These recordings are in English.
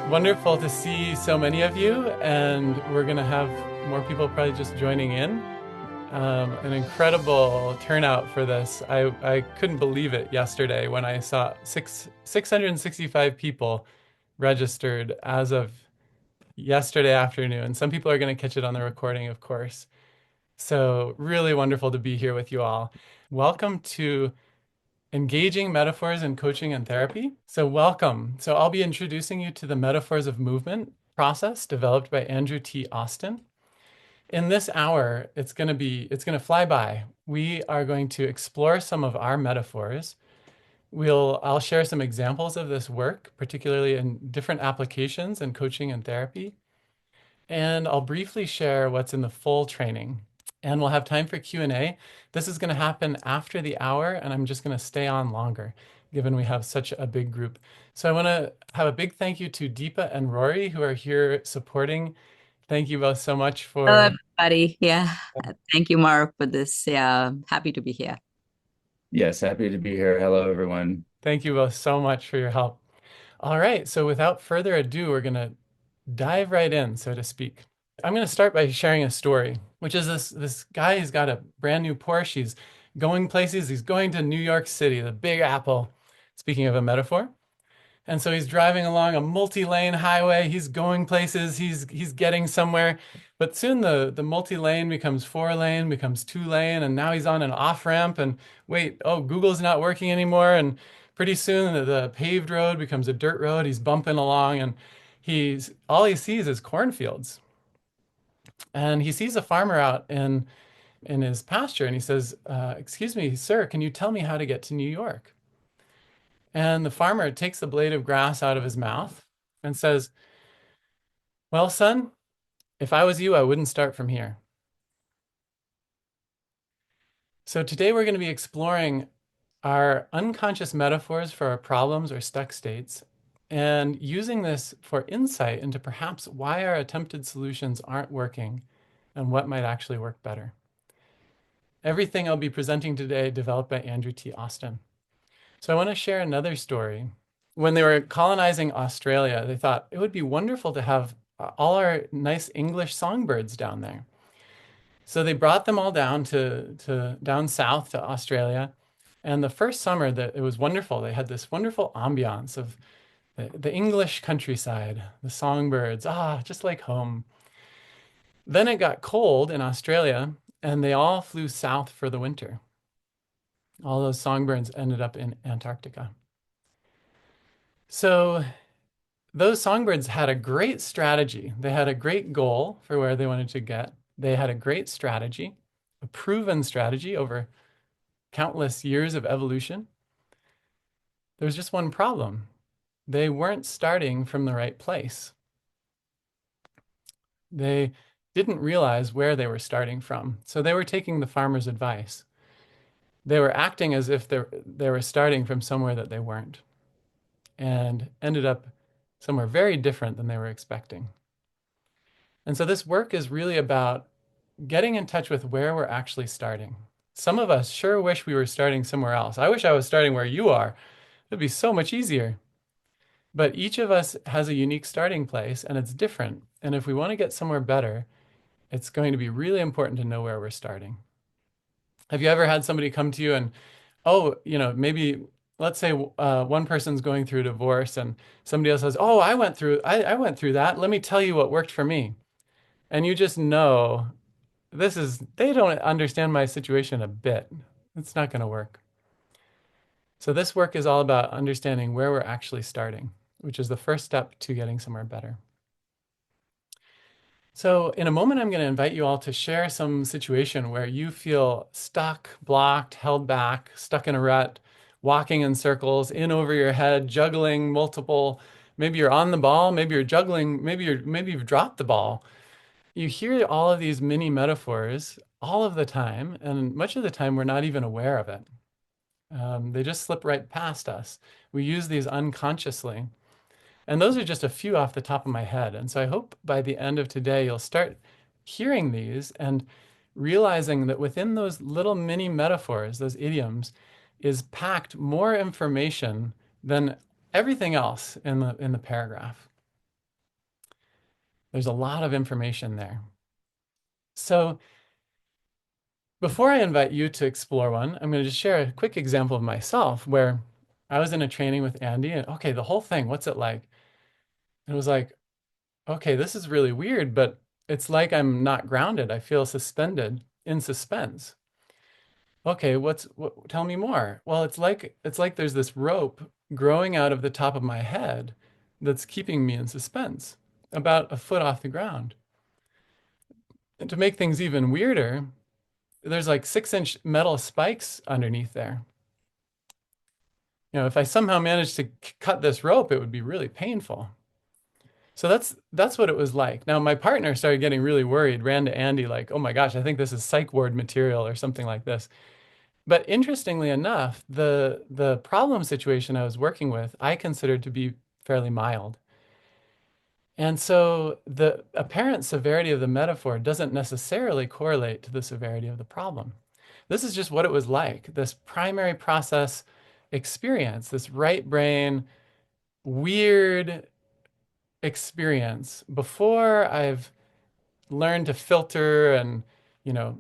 Wonderful to see so many of you, and we're going to have more people probably just joining in. An incredible turnout for this. I couldn't believe it yesterday when I saw 665 people registered as of yesterday afternoon. Some people are going to catch it on the recording, of course. So, really wonderful to be here with you all. Welcome to Engaging Metaphors in Coaching and Therapy. So welcome. So I'll be introducing you to the Metaphors of Movement process developed by Andrew T. Austin. In this hour, it's going to fly by. We are going to explore some of our metaphors. I'll share some examples of this work, particularly in different applications in coaching and therapy. And I'll briefly share what's in the full training. And we'll have time for Q&A. This is going to happen after the hour, and I'm just going to stay on longer, given we have such a big group. So I want to have a big thank you to Deepa and Rory, who are here supporting. Thank you both so much Hello, for. everybody. Yeah. Thank you, Mark, for this. Yeah. Happy to be here. Yes, happy to be here. Hello, everyone. Thank you both so much for your help. All right, so without further ado, we're going to dive right in, so to speak. I'm going to start by sharing a story, which is this guy. He's got a brand new Porsche. He's going places. He's going to New York City, the Big Apple. Speaking of a metaphor. And so he's driving along a multi-lane highway. He's going places. He's getting somewhere. But soon the multi-lane becomes 4 lane, becomes 2 lane, and now he's on an off-ramp. And wait, oh, Google's not working anymore. And pretty soon the paved road becomes a dirt road. He's bumping along, and he's all he sees is cornfields. And he sees a farmer out in his pasture, and he says, "Excuse me, sir, can you tell me how to get to New York?" And the farmer takes the blade of grass out of his mouth and says, "Well, son, if I was you, I wouldn't start from here." So today we're going to be exploring our unconscious metaphors for our problems or stuck states and using this for insight into perhaps why our attempted solutions aren't working and what might actually work better. Everything I'll be presenting today developed by Andrew T. Austin. So I want to share another story. When they were colonizing Australia, they thought it would be wonderful to have all our nice English songbirds down there. So they brought them all down to down south to Australia. And the first summer that it was wonderful. They had this wonderful ambiance of the English countryside, the songbirds, just like home. Then it got cold in Australia, and they all flew south for the winter. All those songbirds ended up in Antarctica. So those songbirds had a great strategy. They had a great goal for where they wanted to get. They had a great strategy, a proven strategy over countless years of evolution. There was just one problem. They weren't starting from the right place. They didn't realize where they were starting from. So they were taking the farmer's advice. They were acting as if they were starting from somewhere that they weren't and ended up somewhere very different than they were expecting. And so this work is really about getting in touch with where we're actually starting. Some of us sure wish we were starting somewhere else. I wish I was starting where you are. It'd be so much easier. But each of us has a unique starting place and it's different. And if we want to get somewhere better, it's going to be really important to know where we're starting. Have you ever had somebody come to you and, oh, maybe let's say one person's going through a divorce and somebody else says, oh, I went through that. Let me tell you what worked for me. And you just know they don't understand my situation a bit. It's not going to work. So this work is all about understanding where we're actually starting, which is the first step to getting somewhere better. So in a moment, I'm going to invite you all to share some situation where you feel stuck, blocked, held back, stuck in a rut, walking in circles, in over your head, juggling multiple. Maybe you're on the ball, maybe you're juggling, maybe you've dropped the ball. You hear all of these mini metaphors all of the time, and much of the time we're not even aware of it. They just slip right past us. We use these unconsciously. And those are just a few off the top of my head. And so I hope by the end of today, you'll start hearing these and realizing that within those little mini metaphors, those idioms, is packed more information than everything else in the paragraph. There's a lot of information there. So before I invite you to explore one, I'm going to just share a quick example of myself where I was in a training with Andy and okay, the whole thing, what's it like? And it was like, okay, this is really weird, but it's like I'm not grounded. I feel suspended in suspense. Okay, tell me more. Well, it's like there's this rope growing out of the top of my head that's keeping me in suspense, about a foot off the ground. And to make things even weirder, there's like 6-inch metal spikes underneath there. If I somehow managed to cut this rope, it would be really painful. So that's what it was like. Now my partner started getting really worried, ran to Andy like, "Oh my gosh, I think this is psych ward material or something like this." But interestingly enough, the problem situation I was working with, I considered to be fairly mild. And so the apparent severity of the metaphor doesn't necessarily correlate to the severity of the problem. This is just what it was like, this primary process experience, this right brain, weird experience before I've learned to filter and, you know,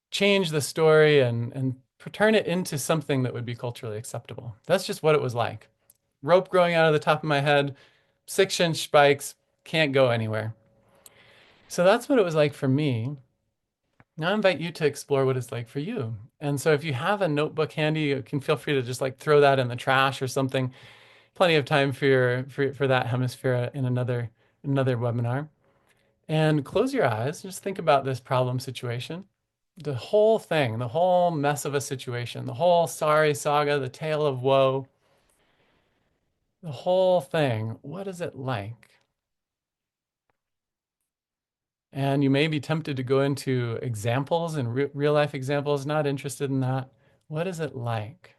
change the story and turn it into something that would be culturally acceptable. That's just what it was like. Rope growing out of the top of my head, 6-inch spikes, can't go anywhere. So that's what it was like for me. Now I invite you to explore what it's like for you. And so if you have a notebook handy, you can feel free to just like throw that in the trash or something. Plenty of time for that hemisphere in another webinar. And close your eyes. Just think about this problem situation. The whole thing, the whole mess of a situation, the whole sorry saga, the tale of woe, the whole thing. What is it like? And you may be tempted to go into examples and real life examples, not interested in that. What is it like?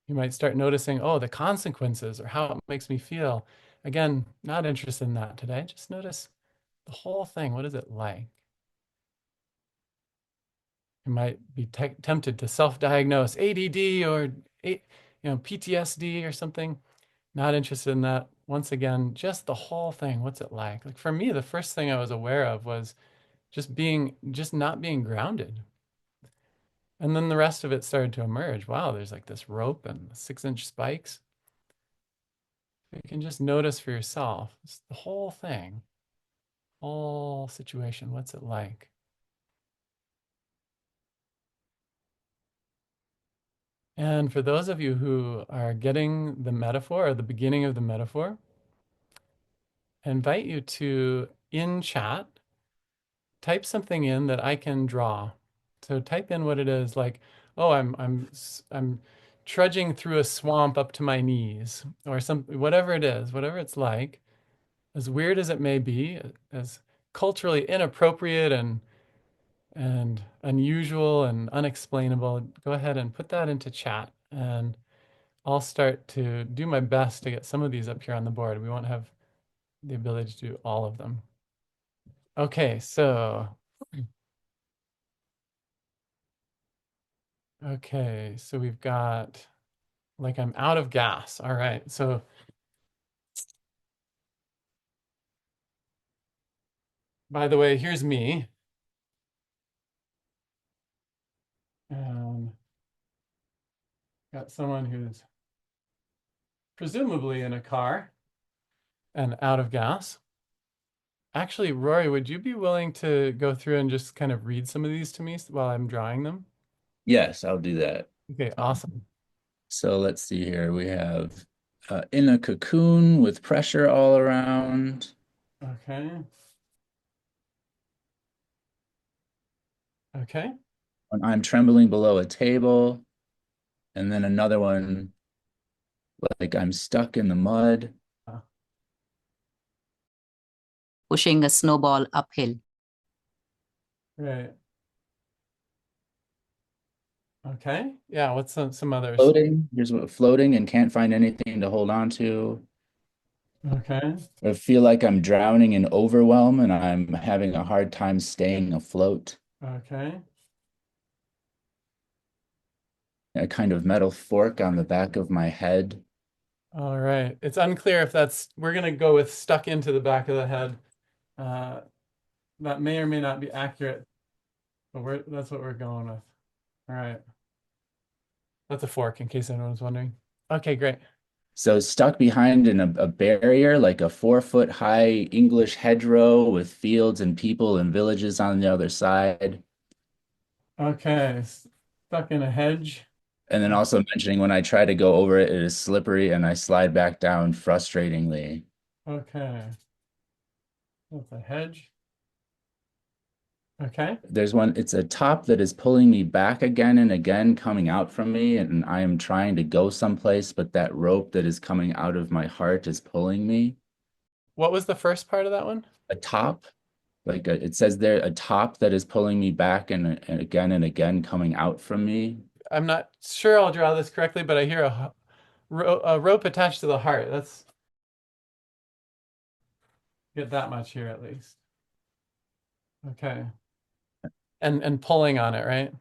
You might start noticing, oh, the consequences or how it makes me feel. Again, not interested in that today. Just notice the whole thing. What is it like? You might be tempted to self-diagnose ADD or PTSD or something. Not interested in that. Once again, just the whole thing. What's it like? Like for me, the first thing I was aware of was just not being grounded. And then the rest of it started to emerge. Wow, there's like this rope and 6-inch spikes. You can just notice for yourself. It's the whole thing, whole situation. What's it like? And for those of you who are getting the metaphor or the beginning of the metaphor, I invite you to, in chat, type something in that I can draw. So type in what it is, like, oh, I'm trudging through a swamp up to my knees, or whatever it is, whatever it's like, as weird as it may be, as culturally inappropriate and unusual and unexplainable. Go ahead and put that into chat, and I'll start to do my best to get some of these up here on the board. We won't have the ability to do all of them. Okay, so we've got, like, I'm out of gas. All right, so by the way, here's me. And got someone who's presumably in a car and out of gas. Actually, Rory, would you be willing to go through and just kind of read some of these to me while I'm drawing them? Yes, I'll do that. Okay, awesome. So let's see here. We have in a cocoon with pressure all around. Okay. Okay. When I'm trembling below a table. And then another one, like I'm stuck in the mud. Pushing a snowball uphill. Right. Okay. Yeah, what's some others? Floating. Here's what floating and can't find anything to hold on to. Okay. I feel like I'm drowning in overwhelm and I'm having a hard time staying afloat. Okay. a kind of metal fork on the back of my head. All right. It's unclear if we're going to go with stuck into the back of the head. Uh, that may or may not be accurate, but that's what we're going with. All right. That's a fork in case anyone was wondering. Okay, great. So stuck behind in a barrier, like a 4 foot high English hedgerow with fields and people and villages on the other side. Okay. Stuck in a hedge. And then also mentioning when I try to go over it, it is slippery and I slide back down frustratingly. Okay. That's a hedge. Okay. There's one, it's a top that is pulling me back again and again, coming out from me, and I am trying to go someplace, but that rope that is coming out of my heart is pulling me. What was the first part of that one? A top, it says there, a top that is pulling me back and again, coming out from me. I'm not sure I'll draw this correctly, but I hear a rope attached to the heart. Let's get that much here at least. Okay. And pulling on it, right?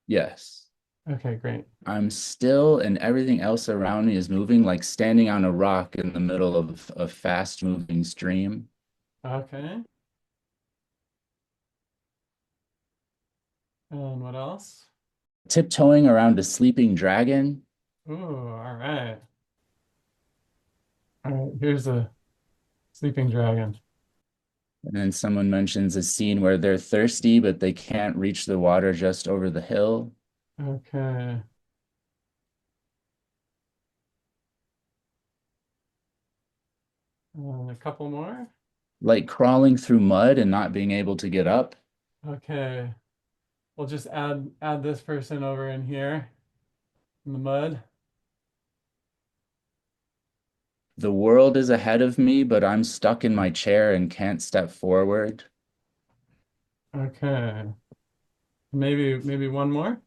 Yes. Okay, great. I'm still, and everything else around me is moving, like standing on a rock in the middle of a fast moving stream. Okay. And what else? Tiptoeing around a sleeping dragon. Ooh, all right. All right, here's a sleeping dragon. And then someone mentions a scene where they're thirsty, but they can't reach the water just over the hill. Okay. A couple more. Like crawling through mud and not being able to get up. Okay. We'll just add this person over in here in the mud. The world is ahead of me, but I'm stuck in my chair and can't step forward. Okay. Maybe one more.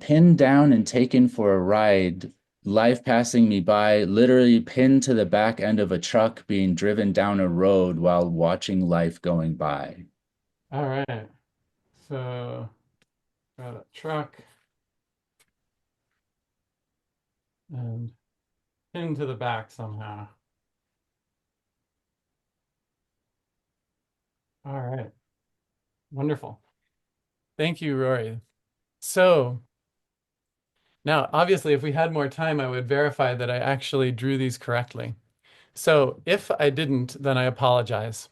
Pinned down and taken for a ride, life passing me by, literally pinned to the back end of a truck being driven down a road while watching life going by. All right. So got a truck and pinned to the back somehow. All right. Wonderful. Thank you, Rory. So now, obviously, if we had more time, I would verify that I actually drew these correctly. So if I didn't, then I apologize.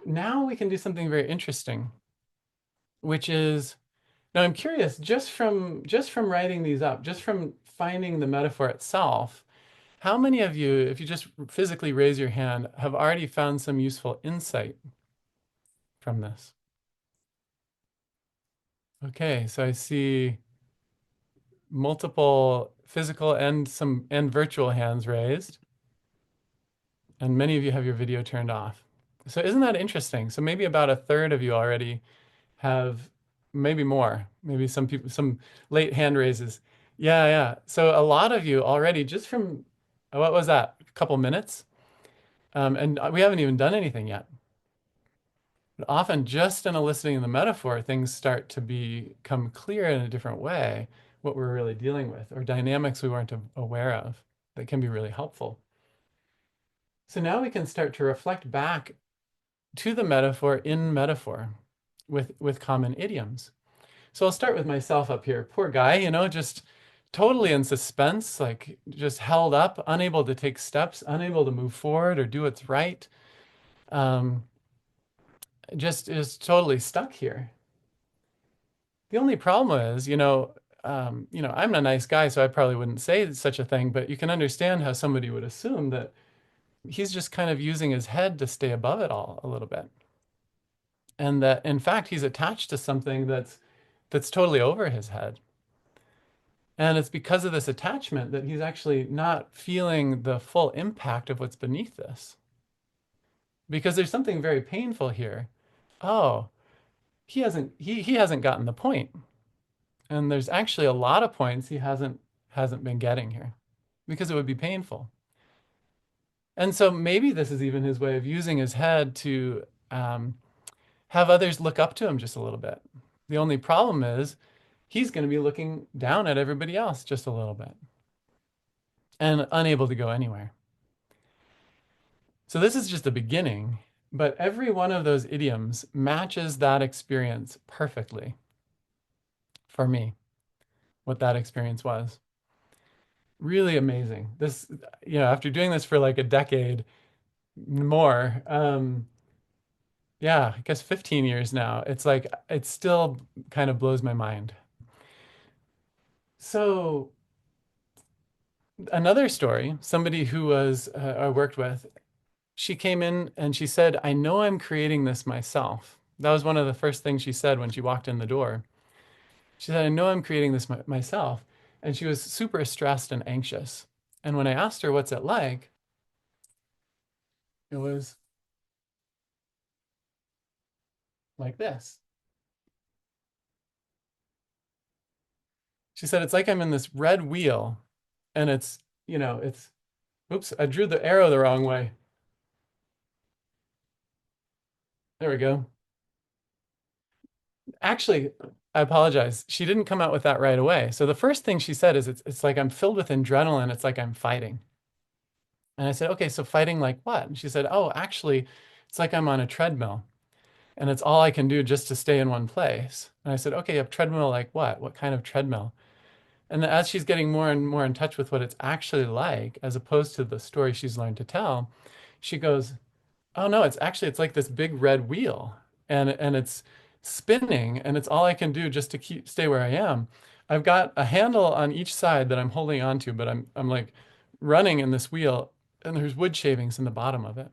Now we can do something very interesting, which is, now I'm curious, just from writing these up, just from finding the metaphor itself, how many of you, if you just physically raise your hand, have already found some useful insight from this? Okay, so I see multiple physical and virtual hands raised, and many of you have your video turned off. So isn't that interesting? So maybe about a third of you already have, maybe more, maybe some people, some late hand raises. Yeah, yeah. So a lot of you already, just from, what was that, a couple minutes? And we haven't even done anything yet. But often just in eliciting the metaphor, things start to become clear in a different way, what we're really dealing with, or dynamics we weren't aware of that can be really helpful. So now we can start to reflect back to the metaphor in metaphor with common idioms. So I'll start with myself up here. Poor guy, just totally in suspense, like just held up, unable to take steps, unable to move forward or do what's right. Just is totally stuck here. The only problem is, I'm a nice guy, so I probably wouldn't say such a thing, but you can understand how somebody would assume that he's just kind of using his head to stay above it all a little bit. And that in fact he's attached to something that's totally over his head. And it's because of this attachment that he's actually not feeling the full impact of what's beneath this. Because there's something very painful here. Oh, he hasn't gotten the point. And there's actually a lot of points he hasn't been getting here because it would be painful. And so maybe this is even his way of using his head to have others look up to him just a little bit. The only problem is he's going to be looking down at everybody else just a little bit and unable to go anywhere. So this is just the beginning, but every one of those idioms matches that experience perfectly for me, what that experience was. Really amazing. This, after doing this for like a decade more, yeah, I guess 15 years now, it's like, it still kind of blows my mind. So another story, somebody who was I worked with, she came in and she said, I know I'm creating this myself. That was one of the first things she said when she walked in the door. She said, I know I'm creating this myself. And she was super stressed and anxious. And when I asked her, what's it like? It was like this. She said, it's like I'm in this red wheel and it's, oops, I drew the arrow the wrong way. There we go. Actually, I apologize. She didn't come out with that right away. So the first thing she said is, it's like I'm filled with adrenaline. It's like I'm fighting. And I said, okay, so fighting like what? And she said, oh, actually, it's like I'm on a treadmill and it's all I can do just to stay in one place. And I said, okay, a treadmill like what? What kind of treadmill? And then as she's getting more and more in touch with what it's actually like, as opposed to the story she's learned to tell, she goes, oh no, it's like this big red wheel and it's spinning and it's all I can do just to stay where I am. I've got a handle on each side that I'm holding onto, but I'm like running in this wheel and there's wood shavings in the bottom of it.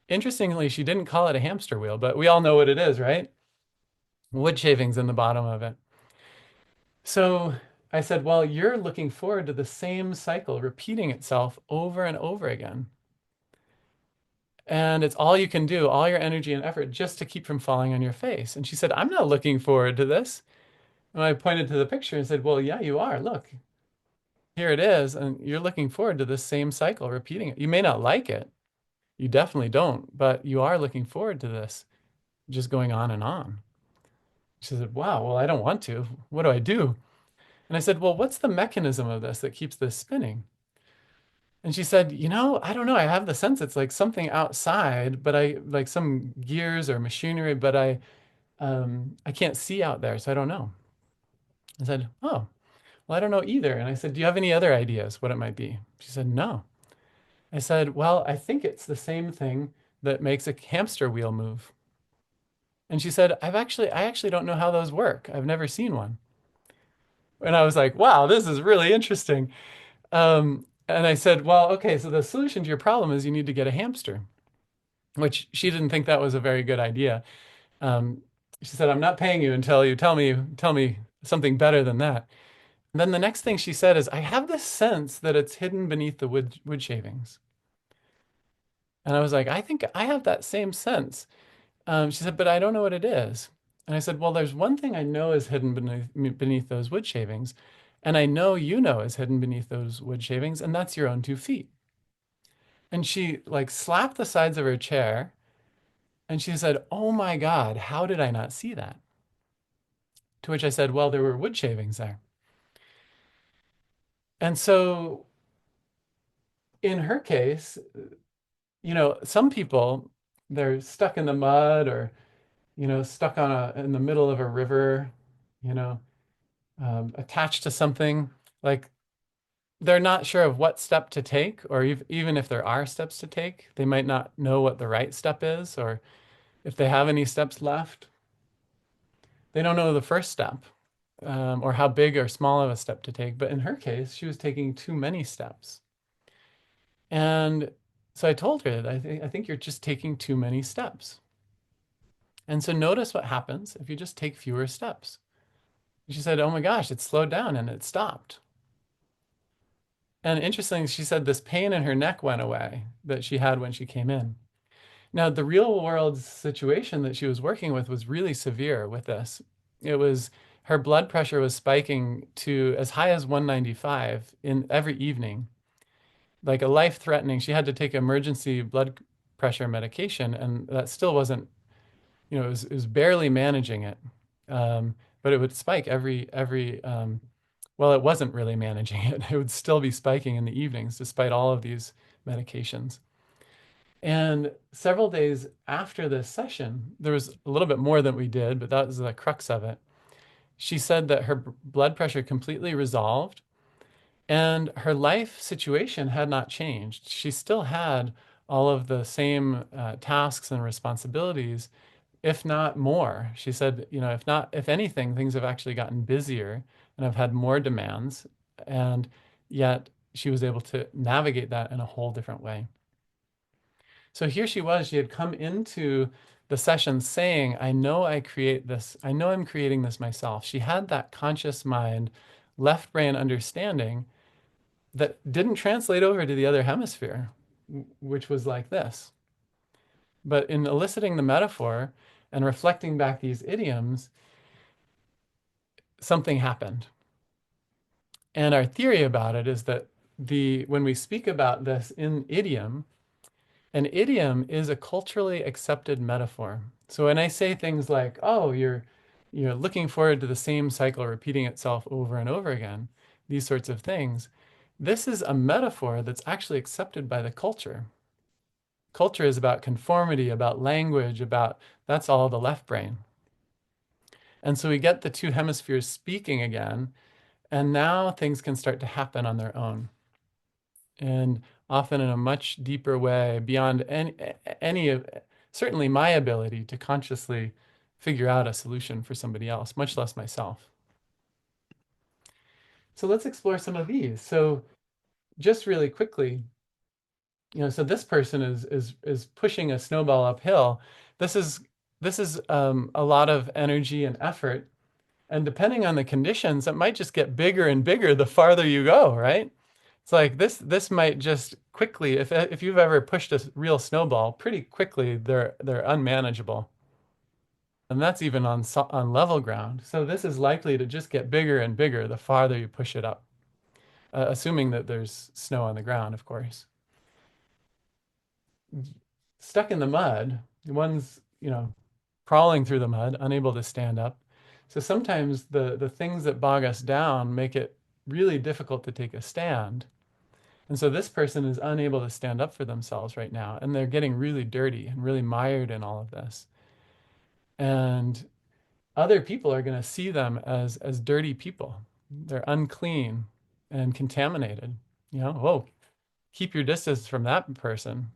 Interestingly, she didn't call it a hamster wheel, but we all know what it is, right? Wood shavings in the bottom of it. So I said, well, you're looking forward to the same cycle repeating itself over and over again. And it's all you can do, all your energy and effort just to keep from falling on your face. And she said, I'm not looking forward to this. And I pointed to the picture and said, well, yeah, you are. Look, here it is. And you're looking forward to this same cycle, repeating it. You may not like it. You definitely don't, but you are looking forward to this, just going on and on. She said, wow, well, I don't want to. What do I do? And I said, well, what's the mechanism of this that keeps this spinning? And she said, I don't know. I have the sense it's like something outside, but I like some gears or machinery, but I can't see out there, so I don't know. I said, oh, well, I don't know either. And I said, do you have any other ideas what it might be? She said, no. I said, well, I think it's the same thing that makes a hamster wheel move. And she said, I actually don't know how those work. I've never seen one. And I was like, wow, this is really interesting. And I said, well, okay, so the solution to your problem is you need to get a hamster, which she didn't think that was a very good idea. Um, she said, I'm not paying you until you tell me something better than that. And then the next thing she said is, I have this sense that it's hidden beneath the wood shavings. And I was like, I think I have that same sense. She said, but I don't know what it is. And I said, well, there's one thing I know is hidden beneath those wood shavings. And I know is hidden beneath those wood shavings, and that's your own 2 feet. And she like slapped the sides of her chair and she said, oh my God, how did I not see that? To which I said, well, there were wood shavings there. And so in her case, some people, they're stuck in the mud or, stuck in the middle of a river, you know, attached to something like they're not sure of what step to take, or even if there are steps to take, they might not know what the right step is, or if they have any steps left, they don't know the first step, or how big or small of a step to take. But in her case, she was taking too many steps. And so I told her that I think you're just taking too many steps. And so notice what happens if you just take fewer steps. She said, oh my gosh, it slowed down and it stopped. And interestingly, she said this pain in her neck went away that she had when she came in. Now, the real world situation that she was working with was really severe with this. It was her blood pressure was spiking to as high as 195 in every evening, like a life-threatening. She had to take emergency blood pressure medication, and that still wasn't, it was barely managing it. but it would spike well, it wasn't really managing it. It would still be spiking in the evenings despite all of these medications. And several days after this session, there was a little bit more than we did, but that was the crux of it. She said that her blood pressure completely resolved and her life situation had not changed. She still had all of the same tasks and responsibilities, if not more. She said, if anything, things have actually gotten busier and I've had more demands. And yet she was able to navigate that in a whole different way. So here she was, she had come into the session saying, I know I create this, I know I'm creating this myself. She had that conscious mind, left brain understanding that didn't translate over to the other hemisphere, which was like this. But in eliciting the metaphor and reflecting back these idioms, something happened. And our theory about it is that when we speak about this in idiom, an idiom is a culturally accepted metaphor. So when I say things like, "Oh, you're looking forward to the same cycle repeating itself over and over again," these sorts of things, this is a metaphor that's actually accepted by the culture. Culture is about conformity, about language, that's all the left brain. And so we get the two hemispheres speaking again, and now things can start to happen on their own. And often in a much deeper way beyond any of certainly my ability to consciously figure out a solution for somebody else, much less myself. So let's explore some of these. So just really quickly, so this person is pushing a snowball uphill. This is a lot of energy and effort, and depending on the conditions, it might just get bigger and bigger the farther you go, right? It's like this might just quickly, if you've ever pushed a real snowball, pretty quickly they're unmanageable. And that's even on level ground. So this is likely to just get bigger and bigger the farther you push it up, assuming that there's snow on the ground, of course. Stuck in the mud, one's, crawling through the mud, unable to stand up. So sometimes the things that bog us down make it really difficult to take a stand. And so this person is unable to stand up for themselves right now, and they're getting really dirty and really mired in all of this. And other people are going to see them as dirty people. They're unclean and contaminated. Whoa, keep your distance from that person.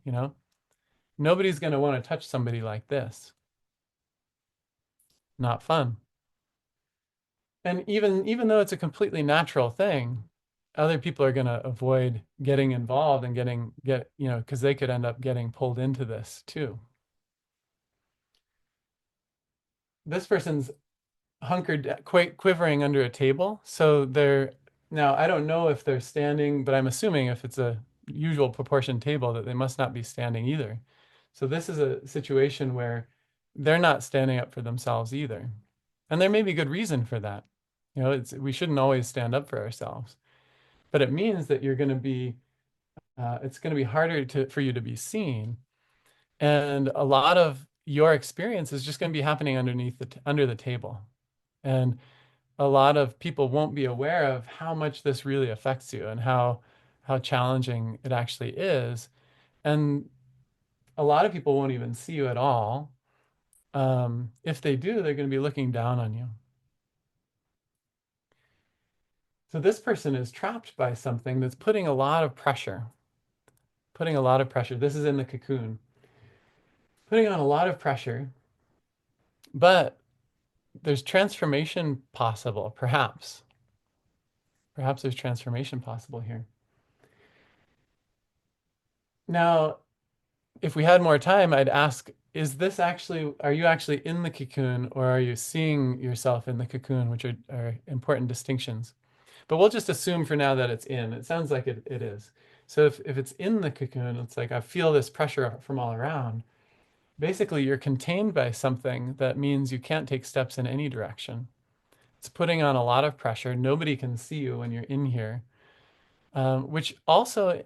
Nobody's going to want to touch somebody like this. Not fun. And even though it's a completely natural thing, other people are going to avoid getting involved and because they could end up getting pulled into this too. This person's hunkered, quivering under a table. So now I don't know if they're standing, but I'm assuming if it's a usual proportion table that they must not be standing either. So this is a situation where they're not standing up for themselves either. And there may be good reason for that. We shouldn't always stand up for ourselves, but it means that it's going to be harder for you to be seen. And a lot of your experience is just going to be happening under the table. And a lot of people won't be aware of how much this really affects you and how challenging it actually is. And a lot of people won't even see you at all. If they do, they're going to be looking down on you. So this person is trapped by something that's putting a lot of pressure. This is in the cocoon. Putting on a lot of pressure, but there's transformation possible, perhaps. Perhaps there's transformation possible here. Now, if we had more time, I'd ask, are you actually in the cocoon, or are you seeing yourself in the cocoon, which are important distinctions? But we'll just assume for now that it's in. It sounds like it is. So if it's in the cocoon, it's like I feel this pressure from all around. Basically, you're contained by something that means you can't take steps in any direction. It's putting on a lot of pressure. Nobody can see you when you're in here, which also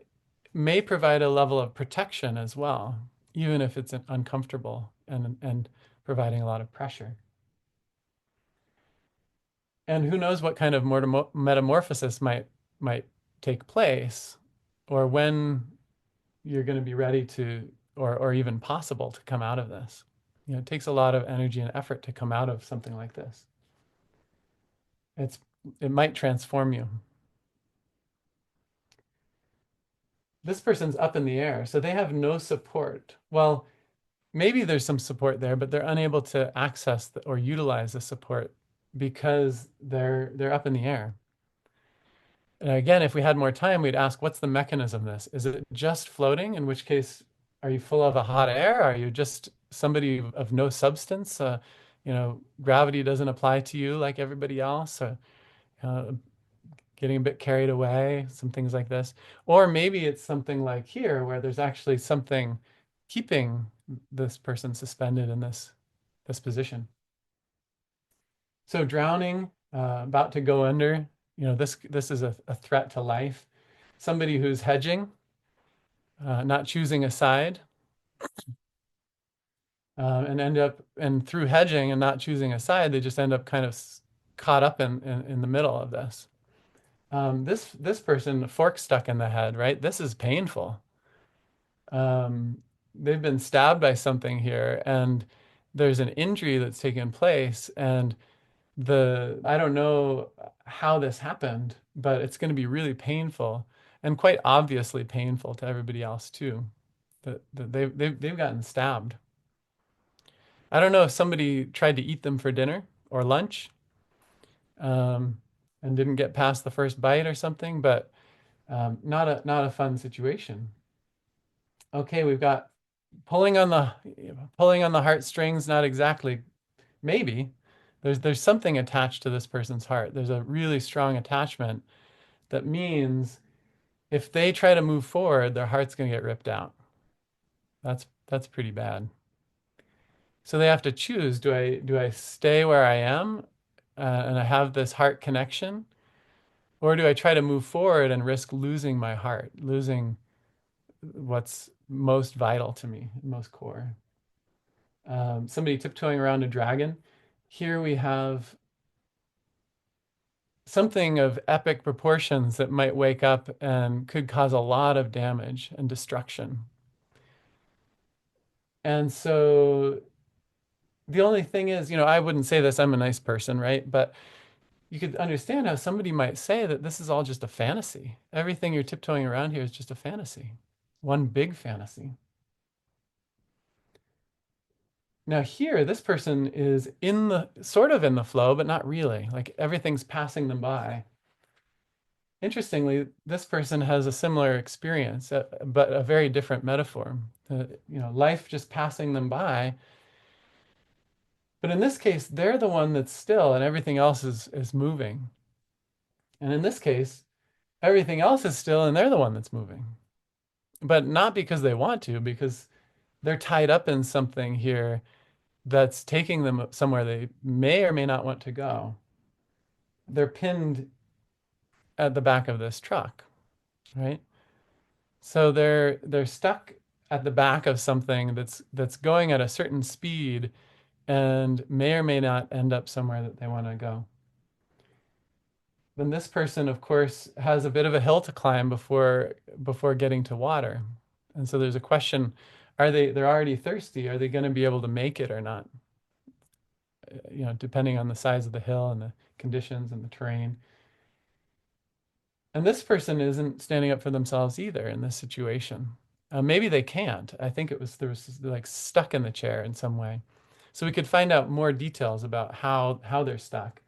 may provide a level of protection as well, even if it's uncomfortable and providing a lot of pressure. And who knows what kind of metamorphosis might take place, or when you're going to be ready to, or even possible to come out of this. It takes a lot of energy and effort to come out of something like this. It might transform you. This person's up in the air, so they have no support. Well, maybe there's some support there, but they're unable to access or utilize the support because they're up in the air. And again, if we had more time, we'd ask, what's the mechanism of this? Is it just floating? In which case, are you full of a hot air? Are you just somebody of no substance? Gravity doesn't apply to you like everybody else. Uh, Getting a bit carried away, some things like this. Or maybe it's something like here, where there's actually something keeping this person suspended in this position. So drowning, about to go under, this is a threat to life. Somebody who's hedging, not choosing a side, and through hedging and not choosing a side, they just end up kind of caught up in the middle of this. This person, fork stuck in the head, right? This is painful. They've been stabbed by something here, and there's an injury that's taken place, and I don't know how this happened, but it's going to be really painful and quite obviously painful to everybody else too. That they've gotten stabbed. I don't know if somebody tried to eat them for dinner or lunch, and didn't get past the first bite or something, but not a fun situation. Okay, we've got pulling on the heartstrings. Not exactly. Maybe there's something attached to this person's heart. There's a really strong attachment that means if they try to move forward, their heart's going to get ripped out. That's pretty bad. So they have to choose, do I stay where I am, and I have this heart connection, or do I try to move forward and risk losing my heart, losing what's most vital to me, most core? Somebody tiptoeing around a dragon. Here we have something of epic proportions that might wake up and could cause a lot of damage and destruction. And so the only thing is, I wouldn't say this, I'm a nice person, right? But you could understand how somebody might say that this is all just a fantasy. Everything you're tiptoeing around here is just a fantasy, one big fantasy. Now here, this person is sort of in the flow, but not really. Like everything's passing them by. Interestingly, this person has a similar experience, but a very different metaphor. Life just passing them by. But in this case, they're the one that's still and everything else is moving. And in this case, everything else is still and they're the one that's moving. But not because they want to, because they're tied up in something here that's taking them somewhere they may or may not want to go. They're pinned at the back of this truck, right? So they're stuck at the back of something that's going at a certain speed and may or may not end up somewhere that they want to go. Then this person, of course, has a bit of a hill to climb before getting to water. And so there's a question, they're already thirsty, are they going to be able to make it or not? Depending on the size of the hill and the conditions and the terrain. And this person isn't standing up for themselves either in this situation. Maybe they can't. I think they're like stuck in the chair in some way. So we could find out more details about how they're stuck.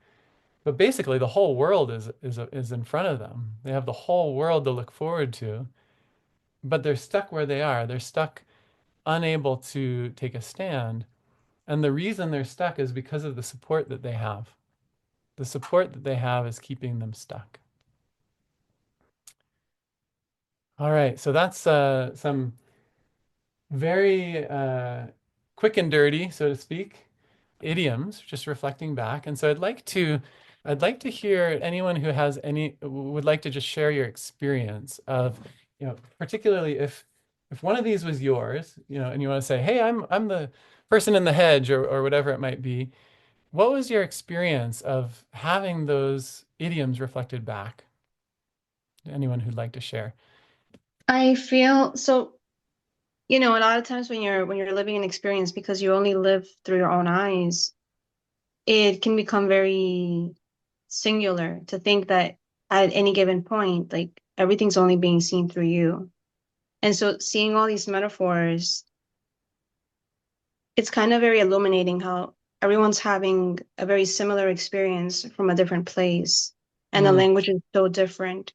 But basically, the whole world is in front of them. They have the whole world to look forward to, but they're stuck where they are. They're stuck, unable to take a stand. And the reason they're stuck is because of the support that they have. The support that they have is keeping them stuck. All right, so that's some very quick and dirty, so to speak, idioms, just reflecting back. And so I'd like to hear anyone who would like to just share your experience of, particularly if one of these was yours, and you want to say, hey, I'm the person in the hedge or whatever it might be. what was your experience of having those idioms reflected back? Anyone who'd like to share? I feel so, a lot of times when you're living an experience because you only live through your own eyes, it can become very singular to think that at any given point, like everything's only being seen through you. And so seeing all these metaphors, it's kind of very illuminating how everyone's having a very similar experience from a different place, and the Mm, language is so different.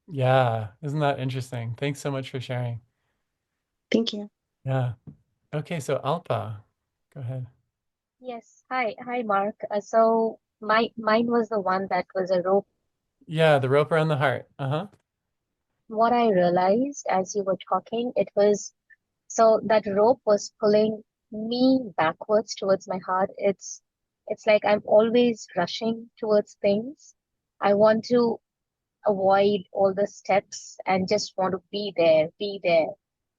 yeah, isn't that interesting? Thanks so much for sharing. Thank you. Yeah. Okay, so Alpa, go ahead. Yes. Hi, Mark. So mine was the one that was a rope. Yeah, the rope around the heart. Uh-huh. What I realized as you were talking, it was so that rope was pulling me backwards towards my heart. It's like I'm always rushing towards things. I want to avoid all the steps and just want to be there.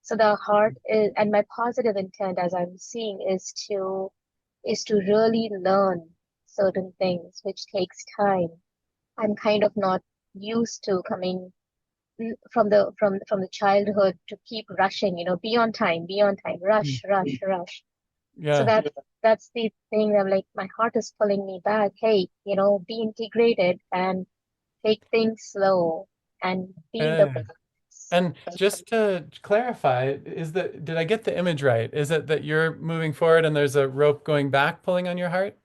So the heart is, and my positive intent, as I'm seeing, is to really learn certain things, which takes time. I'm kind of not used to coming from the childhood to keep rushing, be on time, Mm, rush, rush, rush. So yeah. that's the thing. I'm like, my heart is pulling me back. Hey, be integrated and take things slow and feel the Yeah. process. And just to clarify, did I get the image right? Is it that you're moving forward and there's a rope going back pulling on your heart?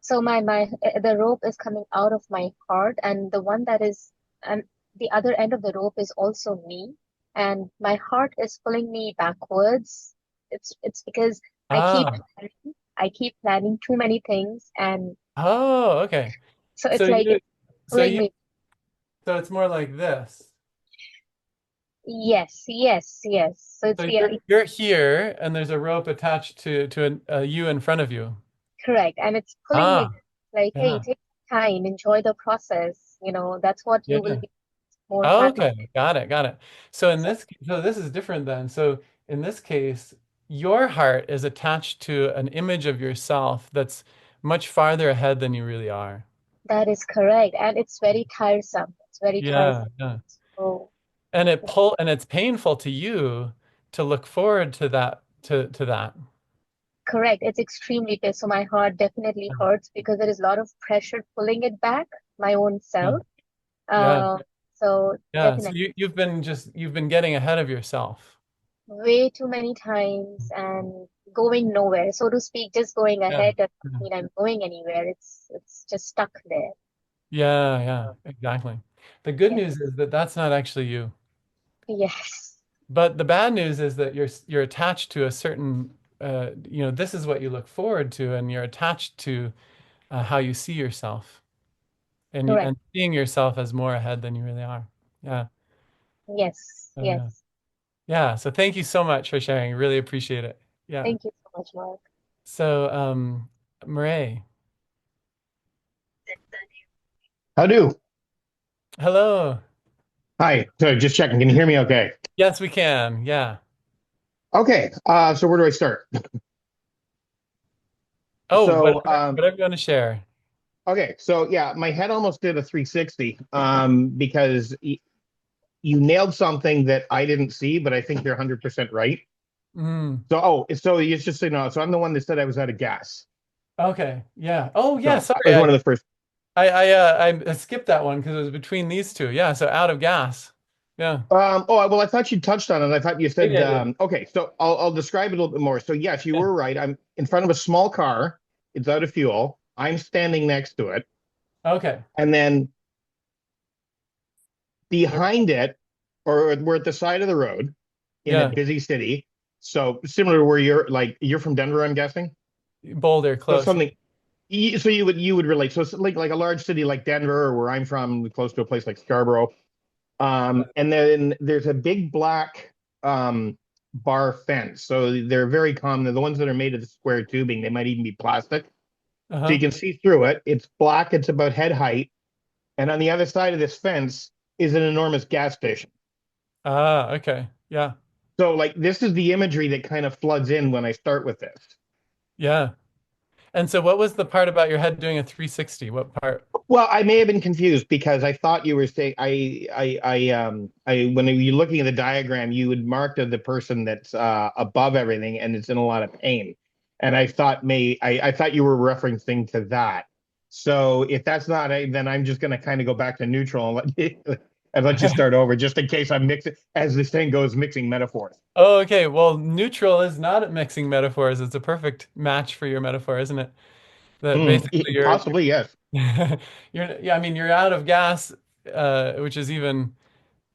So the rope is coming out of my heart, and the one that is and the other end of the rope is also me, and my heart is pulling me backwards. It's because I keep Ah, I keep planning too many things, and oh, okay. so So it's like you, it's so pulling you, me. so it's more like this. Yes, yes, yes. So So it's yeah, you're here, and there's a rope attached to a you in front of you. correct, and it's pulling me Ah, back. Like, hey, yeah, take time, enjoy the process. That's what you will yeah. be more happy. Okay, got it, got it. So this is different then. So in this case, your heart is attached to an image of yourself that's much farther ahead than you really are. That is correct. And it's very tiresome. It's very Yeah, tiresome. yeah. So, And it's painful to you to look forward to that. correct. It's extremely big. So my heart definitely hurts because there is a lot of pressure pulling it back, my own Yeah, self. yeah, Uh, so yeah. So definitely you've been getting ahead of yourself. way too many times and going nowhere, so to speak, just going Yeah. ahead doesn't Yeah. mean I'm going anywhere. It's just stuck there. Yeah, yeah, exactly. The good Yeah. news is that that's not actually you. Yes. But the bad news is that you're attached to a certain this is what you look forward to, and you're attached to how you see yourself, and Correct. seeing yourself as more ahead than you really are. Yeah. Yes. Oh, yeah. Yes. Yeah. So thank you so much for sharing. Really appreciate it. Yeah. Thank you so much, Mark. So Murray, How do? hello. Hi. So just checking. Can you hear me okay? Yes, we can. Yeah. Okay. So where do I start? Oh, So whatever you want to share. okay. So yeah, my head almost did a 360 because you nailed something that I didn't see, but I think you're 100% right. Mm. So it's just so you know, so I'm the one that said I was out of gas. Okay. Yeah. Oh, yeah. So I Sorry. was one of the first. I skipped that one because it was between these two. Yeah. So out of gas. Yeah. Well, I thought you touched on it. I thought you Maybe said, I did. okay, so I'll describe it a little bit more. So yes, you Yeah. were right. I'm in front of a small car. It's out of fuel. I'm standing next to it. Okay. And then There- behind it, or we're at the side of the road in a Yeah. busy city. So similar to where you're from Denver, I'm guessing. Boulder, So close. something, so you would relate. So it's like a large city like Denver, or where I'm from, close to a place like Scarborough. And then there's a big black bar fence. So they're very common. They're the ones that are made of the square tubing. They might even be plastic. So you Uh-huh. can see through it. It's black. It's about head height. And on the other side of this fence is an enormous gas station. Ah, okay. Yeah. So like this is the imagery that kind of floods in when I start with this. Yeah. And so what was the part about your head doing a 360? What part? Well, I may have been confused because I thought you were saying I when you're looking at the diagram, you would mark the person that's above everything and it's in a lot of pain. And I thought you were referencing to that. So if that's not then I'm just going to kind of go back to neutral and let you start over, just in case I'm mixing, as this thing goes, mixing metaphors. Oh, okay. Well, neutral is not at mixing metaphors. It's a perfect match for your metaphor, isn't it? That basically Possibly, yes. yeah, I mean, you're out of gas, which is even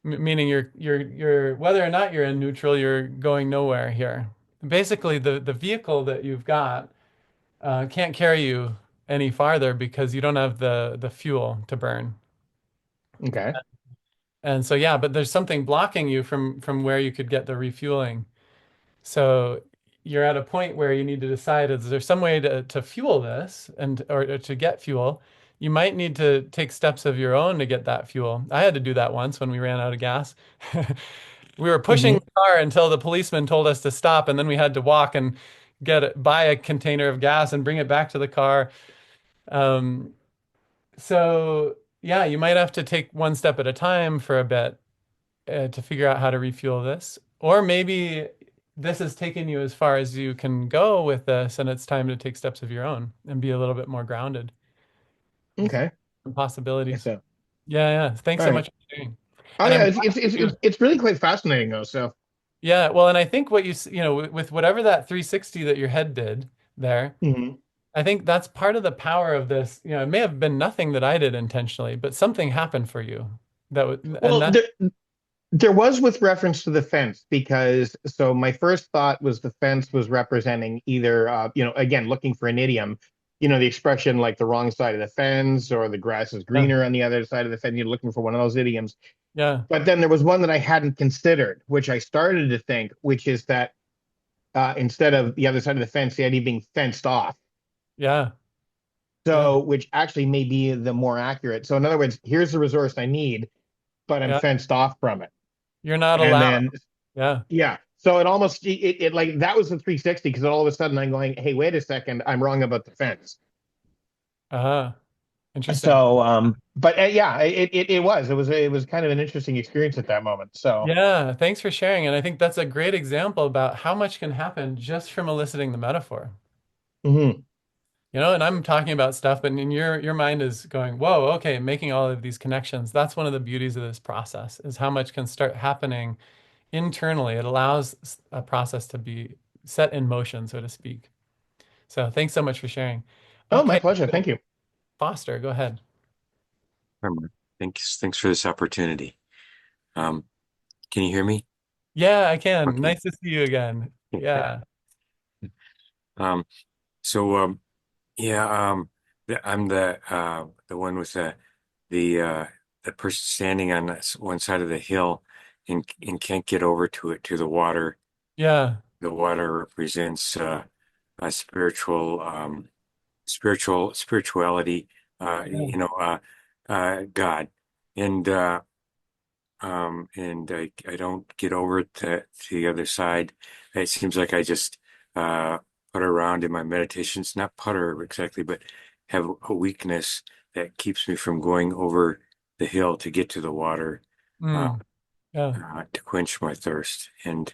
meaning you're whether or not you're in neutral, you're going nowhere here. Basically, the vehicle that you've got can't carry you any farther because you don't have the fuel to burn. Okay. And so yeah, but there's something blocking you from where you could get the refueling. So you're at a point where you need to decide, is there some way to fuel this and or to get fuel? You might need to take steps of your own to get that fuel. I had to do that once when we ran out of gas. We were pushing Hmm. the car until the policeman told us to stop, and then we had to walk and buy a container of gas and bring it back to the car. Um, so yeah, you might have to take one step at a time for a bit to figure out how to refuel this. Or maybe this has taken you as far as you can go with this, and it's time to take steps of your own and be a little bit more grounded. There's Okay. some Yes, possibilities. so. Yeah, yeah. Thanks All so right. much for sharing. Oh And yeah, I'm it's glad it's it's you, it's it's really quite fascinating though. So. yeah, well, and I think what you know, with whatever that 360 that your head did there, Mhm. I think that's part of the power of this. You know, it may have been nothing that I did intentionally, but something happened for you that would, and Well, that, there was with reference to the fence because so my first thought was the fence was representing either again looking for an idiom, the expression like the wrong side of the fence or the grass is yeah, greener on the other side of the fence. You're looking for one of those idioms. yeah, But then there was one that I hadn't considered, which I started to think, which is that instead of the other side of the fence, the idea being fenced off. yeah, yeah, So, which actually may be the more accurate. So, in other words, here's the resource I need, but I'm yeah. fenced off from it. You're not And allowed. then Yeah. yeah. So it like that was the 360 because all of a sudden I'm going, hey, wait a second, I'm wrong about the fence. Uh-huh. Interesting. So but yeah, it was kind of an interesting experience at that moment. So Yeah, thanks for sharing. And I think that's a great example about how much can happen just from eliciting the metaphor. mhm. You know, and I'm talking about stuff, but in your mind is going, whoa, okay, making all of these connections. That's one of the beauties of this process is how much can start happening internally. It allows a process to be set in motion, so to speak. So thanks so much for sharing. Oh, my Okay, pleasure. Thank you. Foster, go ahead. Hi, Mark. Thanks for this opportunity. Um, can you hear me? Yeah, I can. Okay. Nice to see you again. Yeah. Yeah. Um, so yeah, I'm the one with the the person standing on one side of the hill and can't get over to the water. Yeah. The water represents a spirituality, Yeah. God, and I don't get over to the other side. It seems like I just putter around in my meditations, not putter exactly, but have a weakness that keeps me from going over the hill to get to the water uh, Mm. Yeah. to quench my thirst. And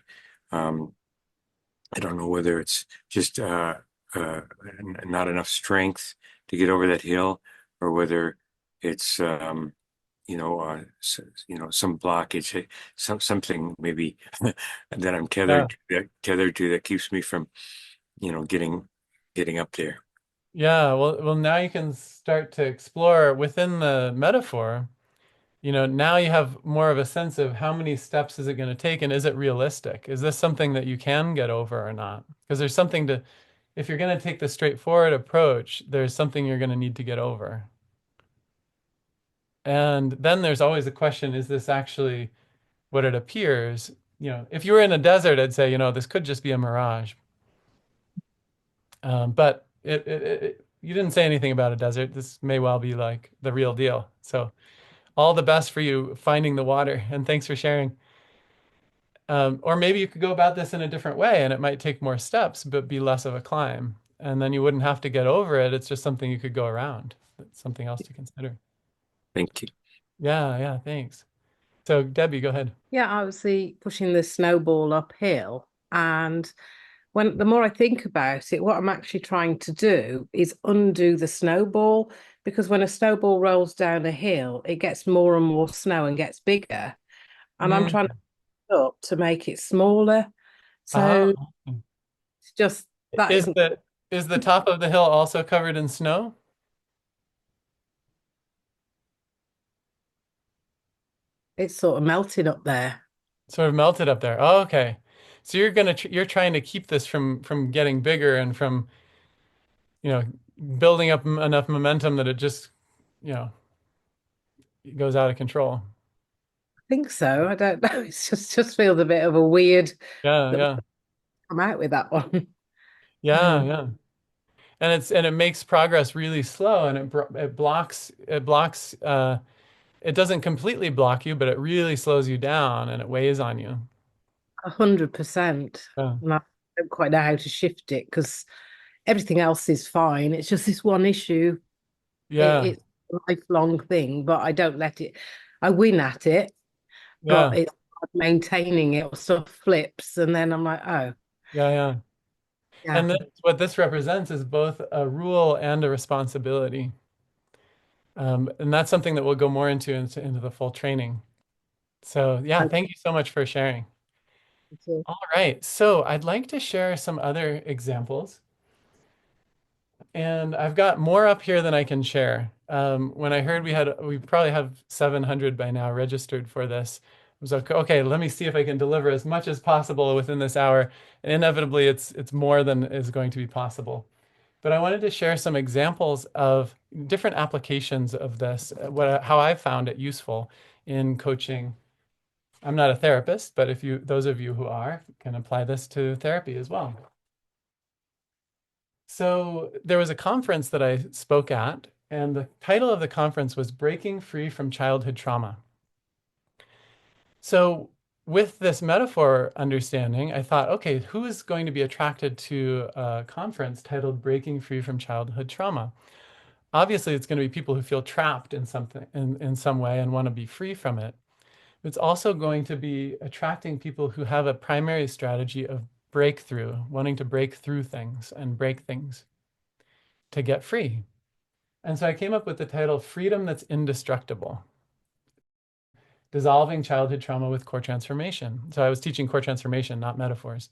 um, I don't know whether it's just not enough strength to get over that hill, or whether it's some blockage, something maybe that I'm Yeah. tethered to that keeps me from, getting up there. Yeah. Well, now you can start to explore within the metaphor. You know, now you have more of a sense of how many steps is it going to take and is it realistic? Is this something that you can get over or not? Because there's something to, if you're going to take the straightforward approach, there's something you're going to need to get over. And then there's always the question, is this actually what it appears? You know, if you were in a desert, I'd say, you know, this could just be a mirage. But you didn't say anything about a desert. This may well be like the real deal. So all the best for you finding the water, and thanks for sharing. Or maybe you could go about this in a different way, and it might take more steps, but be less of a climb. and then you wouldn't have to get over it. It's just something you could go around. It's something else to consider. Thank you. Yeah, yeah, thanks. So Debbie, go ahead. Yeah, I was pushing the snowball uphill, and when the more I think about it, what I'm actually trying to do is undo the snowball, because when a snowball rolls down a hill, it gets more and more snow and gets bigger, and I'm trying to push up to make it smaller. Ah, So it's just that is isn't. the top of the hill also covered in snow? It's sort of melting up there. Sort of melted up there. Oh, okay. So you're trying to keep this from getting bigger and from, you know, building up enough momentum that it just, you know, goes out of control. I think so. I don't know. It's just feels a bit of a weird Yeah, that we yeah. come out with that one. Yeah, yeah. And it makes progress really slow, and it blocks it doesn't completely block you, but it really slows you down and it weighs on you. 100%. Yeah. And I don't quite know how to shift it because everything else is fine. It's just this one issue. Yeah. It's a lifelong thing, but I don't let it. I win at it, Yeah. but it's maintaining it or stuff flips, and then I'm like, oh, Yeah, yeah. yeah. And what this represents is both a rule and a responsibility. And that's something that we'll go more into the full training. So yeah, thank you so much for sharing. All right, so I'd like to share some other examples. And I've got more up here than I can share. When I heard we probably have 700 by now registered for this, I was like, okay, let me see if I can deliver as much as possible within this hour. And inevitably, it's more than is going to be possible. But I wanted to share some examples of different applications of this, how I found it useful in coaching. I'm not a therapist, but those of you who are, can apply this to therapy as well. So there was a conference that I spoke at, and the title of the conference was Breaking Free from Childhood Trauma. So with this metaphor understanding, I thought, okay, who is going to be attracted to a conference titled Breaking Free from Childhood Trauma? Obviously, it's going to be people who feel trapped in something in some way and want to be free from it. It's also going to be attracting people who have a primary strategy of breakthrough, wanting to break through things and break things to get free. And so I came up with the title Freedom That's Indestructible, Dissolving Childhood Trauma with Core Transformation. So I was teaching core transformation, not metaphors.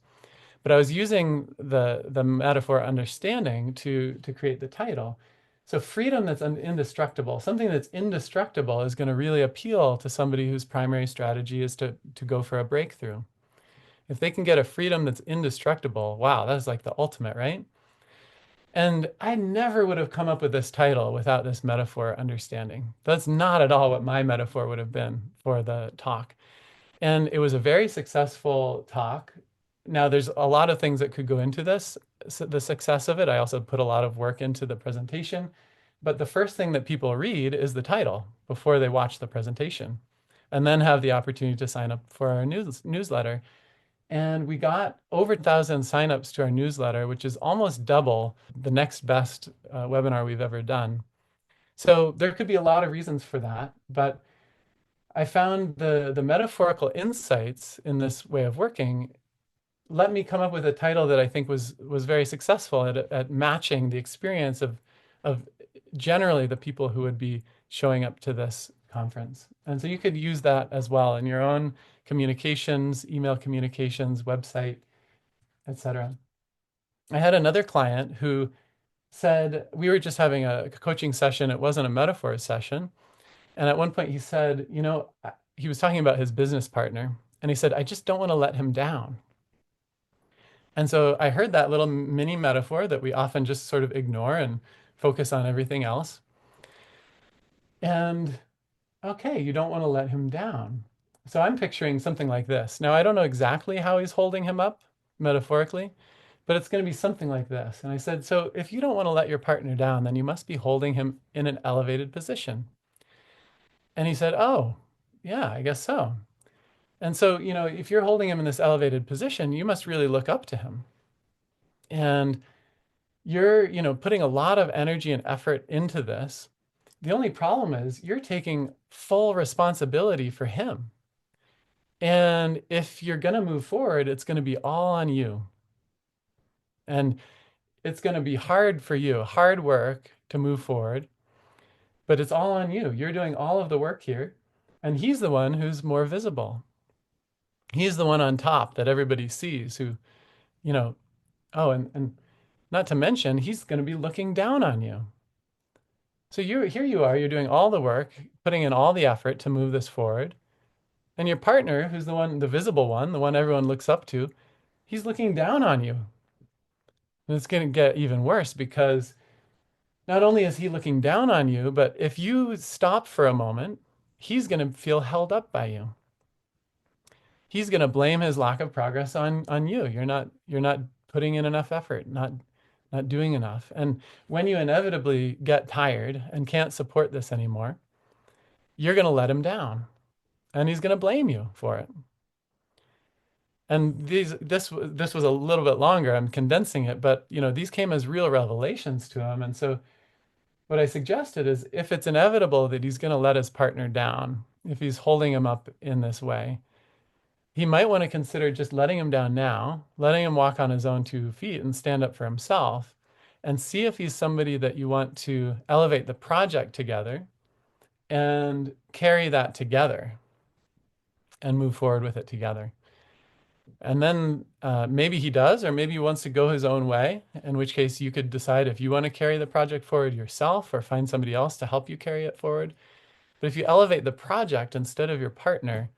But I was using the metaphor understanding to create the title. So freedom that's indestructible, something that's indestructible is going to really appeal to somebody whose primary strategy is to go for a breakthrough. If they can get a freedom that's indestructible, wow, that's like the ultimate, right? And I never would have come up with this title without this metaphor understanding. That's not at all what my metaphor would have been for the talk. And it was a very successful talk. Now, there's a lot of things that could go into this, the success of it. I also put a lot of work into the presentation. But the first thing that people read is the title before they watch the presentation, and then have the opportunity to sign up for our newsletter. And we got over 1,000 signups to our newsletter, which is almost double the next best webinar we've ever done. So there could be a lot of reasons for that, but I found the metaphorical insights in this way of working let me come up with a title that I think was very successful at matching the experience of generally the people who would be showing up to this conference. And so you could use that as well in your own communications, email communications, website, etc. I had another client who said, we were just having a coaching session. It wasn't a metaphor session. And at one point he said, he was talking about his business partner. And he said, I just don't want to let him down. And so I heard that little mini metaphor that we often just sort of ignore and focus on everything else. And okay, you don't want to let him down. So I'm picturing something like this. Now, I don't know exactly how he's holding him up metaphorically, but it's going to be something like this. And I said, so if you don't want to let your partner down, then you must be holding him in an elevated position. And he said, oh, yeah, I guess so. And so, if you're holding him in this elevated position, you must really look up to him. And you're, putting a lot of energy and effort into this. The only problem is you're taking full responsibility for him. And if you're going to move forward, it's going to be all on you. And it's going to be hard for you, hard work to move forward, but it's all on you. You're doing all of the work here. And he's the one who's more visible. He's the one on top that everybody sees who, you know, oh, and not to mention, he's going to be looking down on you. So here you are, you're doing all the work, putting in all the effort to move this forward. And your partner, who's the one, the visible one, the one everyone looks up to, he's looking down on you. And it's going to get even worse because not only is he looking down on you, but if you stop for a moment, he's going to feel held up by you. He's going to blame his lack of progress on you. You're not putting in enough effort, not doing enough. And when you inevitably get tired and can't support this anymore, you're going to let him down, and he's going to blame you for it. And this was a little bit longer. I'm condensing it, but these came as real revelations to him. And so what I suggested is if it's inevitable that he's going to let his partner down, if he's holding him up in this way, he might want to consider just letting him down now, letting him walk on his own 2 feet and stand up for himself, and see if he's somebody that you want to elevate the project together and carry that together and move forward with it together. And then maybe he does, or maybe he wants to go his own way, in which case you could decide if you want to carry the project forward yourself or find somebody else to help you carry it forward. But if you elevate the project instead of your partner,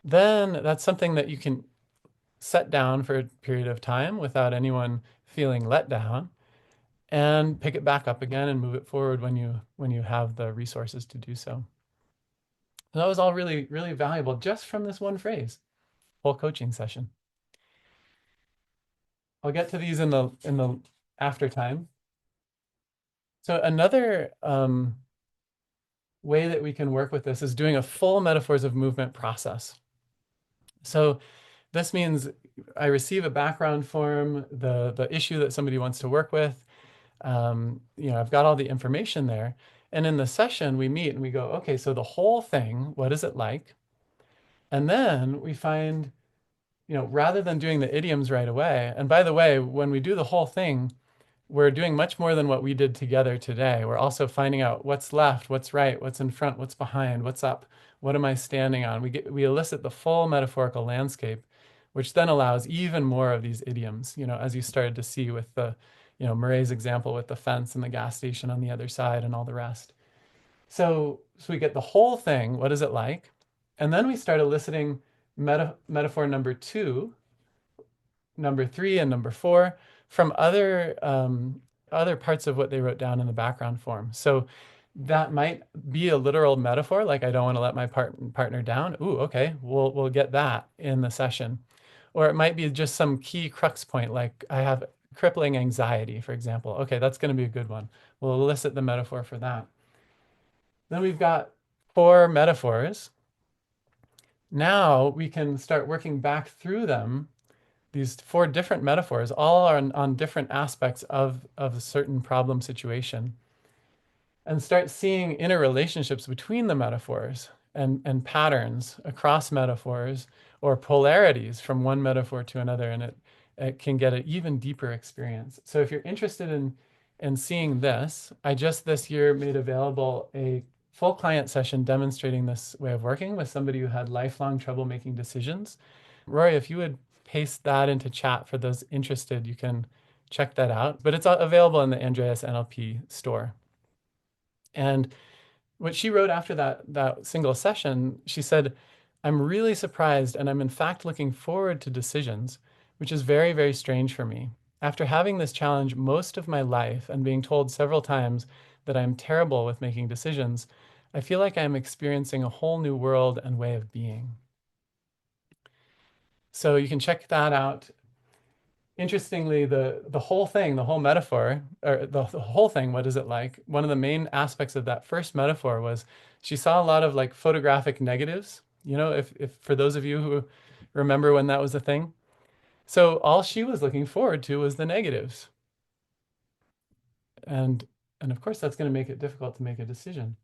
then that's something that you can set down for a period of time without anyone feeling let down, and pick it back up again and move it forward when you have the resources to do so. And that was all really, really valuable just from this one phrase, whole coaching session. I'll get to these in the after time. So another way that we can work with this is doing a full metaphors of movement process. So this means I receive a background form, the issue that somebody wants to work with. I've got all the information there. And in the session, we meet and we go, okay, so the whole thing, what is it like? And then we find, rather than doing the idioms right away, and by the way, when we do the whole thing, we're doing much more than what we did together today. We're also finding out what's left, what's right, what's in front, what's behind, what's up, what am I standing on? We elicit the full metaphorical landscape, which then allows even more of these idioms, as you started to see with the, Murray's example with the fence and the gas station on the other side and all the rest. So we get the whole thing, what is it like? And then we start eliciting metaphor number 2, number 3, and number 4 from other parts of what they wrote down in the background form. So that might be a literal metaphor, like I don't want to let my partner down. Ooh, okay, we'll get that in the session. Or it might be just some key crux point, like I have crippling anxiety, for example. Okay, that's going to be a good one. We'll elicit the metaphor for that. Then we've got 4 metaphors. Now we can start working back through them. These 4 different metaphors, all are on different aspects of a certain problem situation, and start seeing interrelationships between the metaphors and patterns across metaphors, or polarities from one metaphor to another, and it can get an even deeper experience. So if you're interested in seeing this, I just this year made available a full client session demonstrating this way of working with somebody who had lifelong trouble making decisions. Rory, if you would paste that into chat for those interested, you can check that out. But it's available in the Andreas NLP store. And what she wrote after that single session, she said, I'm really surprised, and I'm in fact looking forward to decisions, which is very, very strange for me. After having this challenge most of my life and being told several times that I'm terrible with making decisions, I feel like I'm experiencing a whole new world and way of being. So you can check that out. Interestingly, the whole thing, the whole metaphor, or the whole thing, what is it like? One of the main aspects of that first metaphor was she saw a lot of like photographic negatives, if for those of you who remember when that was a thing. So all she was looking forward to was the negatives. And of course, that's going to make it difficult to make a decision.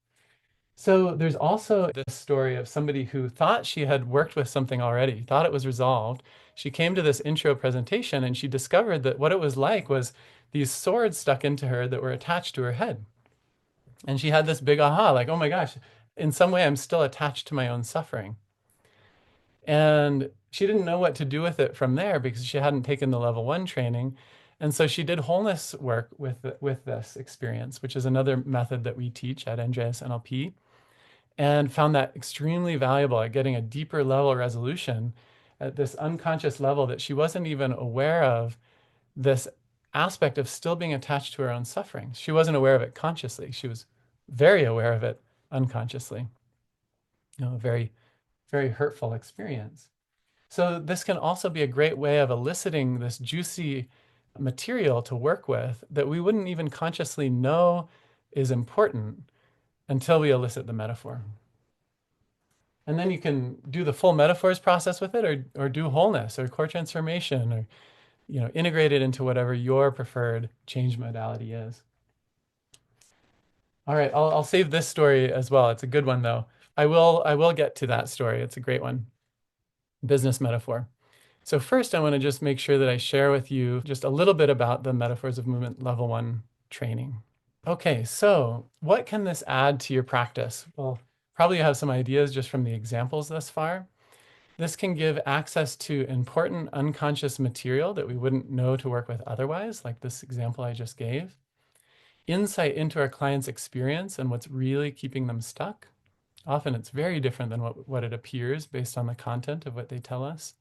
So there's also this story of somebody who thought she had worked with something already, thought it was resolved. She came to this intro presentation and she discovered that what it was like was these swords stuck into her that were attached to her head. And she had this big aha, like, oh my gosh, in some way I'm still attached to my own suffering. And she didn't know what to do with it from there because she hadn't taken the level 1 training. And so she did wholeness work with this experience, which is another method that we teach at Andreas NLP, and found that extremely valuable at getting a deeper level resolution at this unconscious level that she wasn't even aware of, this aspect of still being attached to her own suffering. She wasn't aware of it consciously. She was very aware of it unconsciously. A very, very hurtful experience. So this can also be a great way of eliciting this juicy material to work with that we wouldn't even consciously know is important until we elicit the metaphor. And then you can do the full metaphors process with it, or do wholeness or core transformation, or integrate it into whatever your preferred change modality is. All right, I'll save this story as well. It's a good one though. I will get to that story. It's a great one. Business metaphor. So first, I want to just make sure that I share with you just a little bit about the Metaphors of Movement Level 1 training. Okay, so what can this add to your practice? Well, probably you have some ideas just from the examples thus far. This can give access to important unconscious material that we wouldn't know to work with otherwise, like this example I just gave. Insight into our client's experience and what's really keeping them stuck. Often it's very different than what it appears based on the content of what they tell us.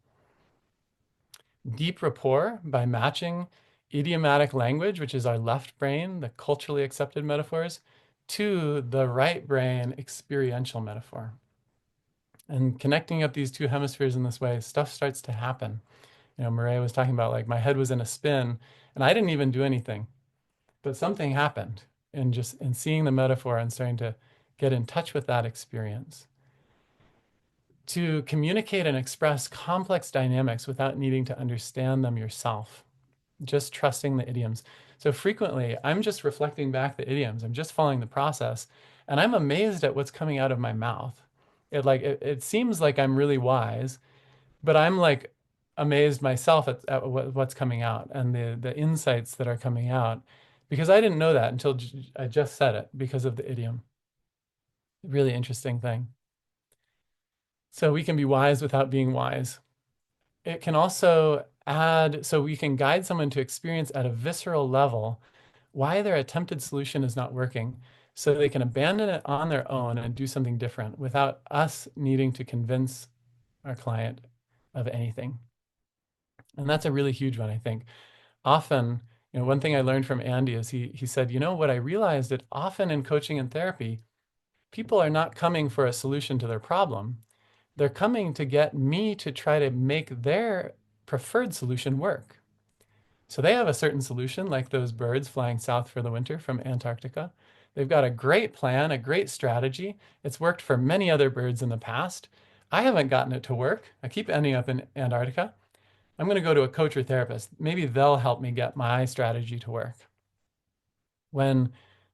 Deep rapport by matching idiomatic language, which is our left brain, the culturally accepted metaphors, to the right brain experiential metaphor. And connecting up these two hemispheres in this way, stuff starts to happen. Maria was talking about, like, my head was in a spin and I didn't even do anything, but something happened in seeing the metaphor and starting to get in touch with that experience. To communicate and express complex dynamics without needing to understand them yourself, just trusting the idioms. So frequently, I'm just reflecting back the idioms. I'm just following the process, and I'm amazed at what's coming out of my mouth. It seems like I'm really wise, but I'm like amazed myself at what's coming out and the insights that are coming out, because I didn't know that until I just said it because of the idiom. Really interesting thing. So we can be wise without being wise. It can also add, so we can guide someone to experience at a visceral level why their attempted solution is not working, so they can abandon it on their own and do something different without us needing to convince our client of anything. And that's a really huge one, I think. Often, one thing I learned from Andy is he said, what I realized that often in coaching and therapy, people are not coming for a solution to their problem. They're coming to get me to try to make their preferred solution work. So they have a certain solution, like those birds flying south for the winter from Antarctica. They've got a great plan, a great strategy. It's worked for many other birds in the past. I haven't gotten it to work. I keep ending up in Antarctica. I'm going to go to a coach or therapist. Maybe they'll help me get my strategy to work. When,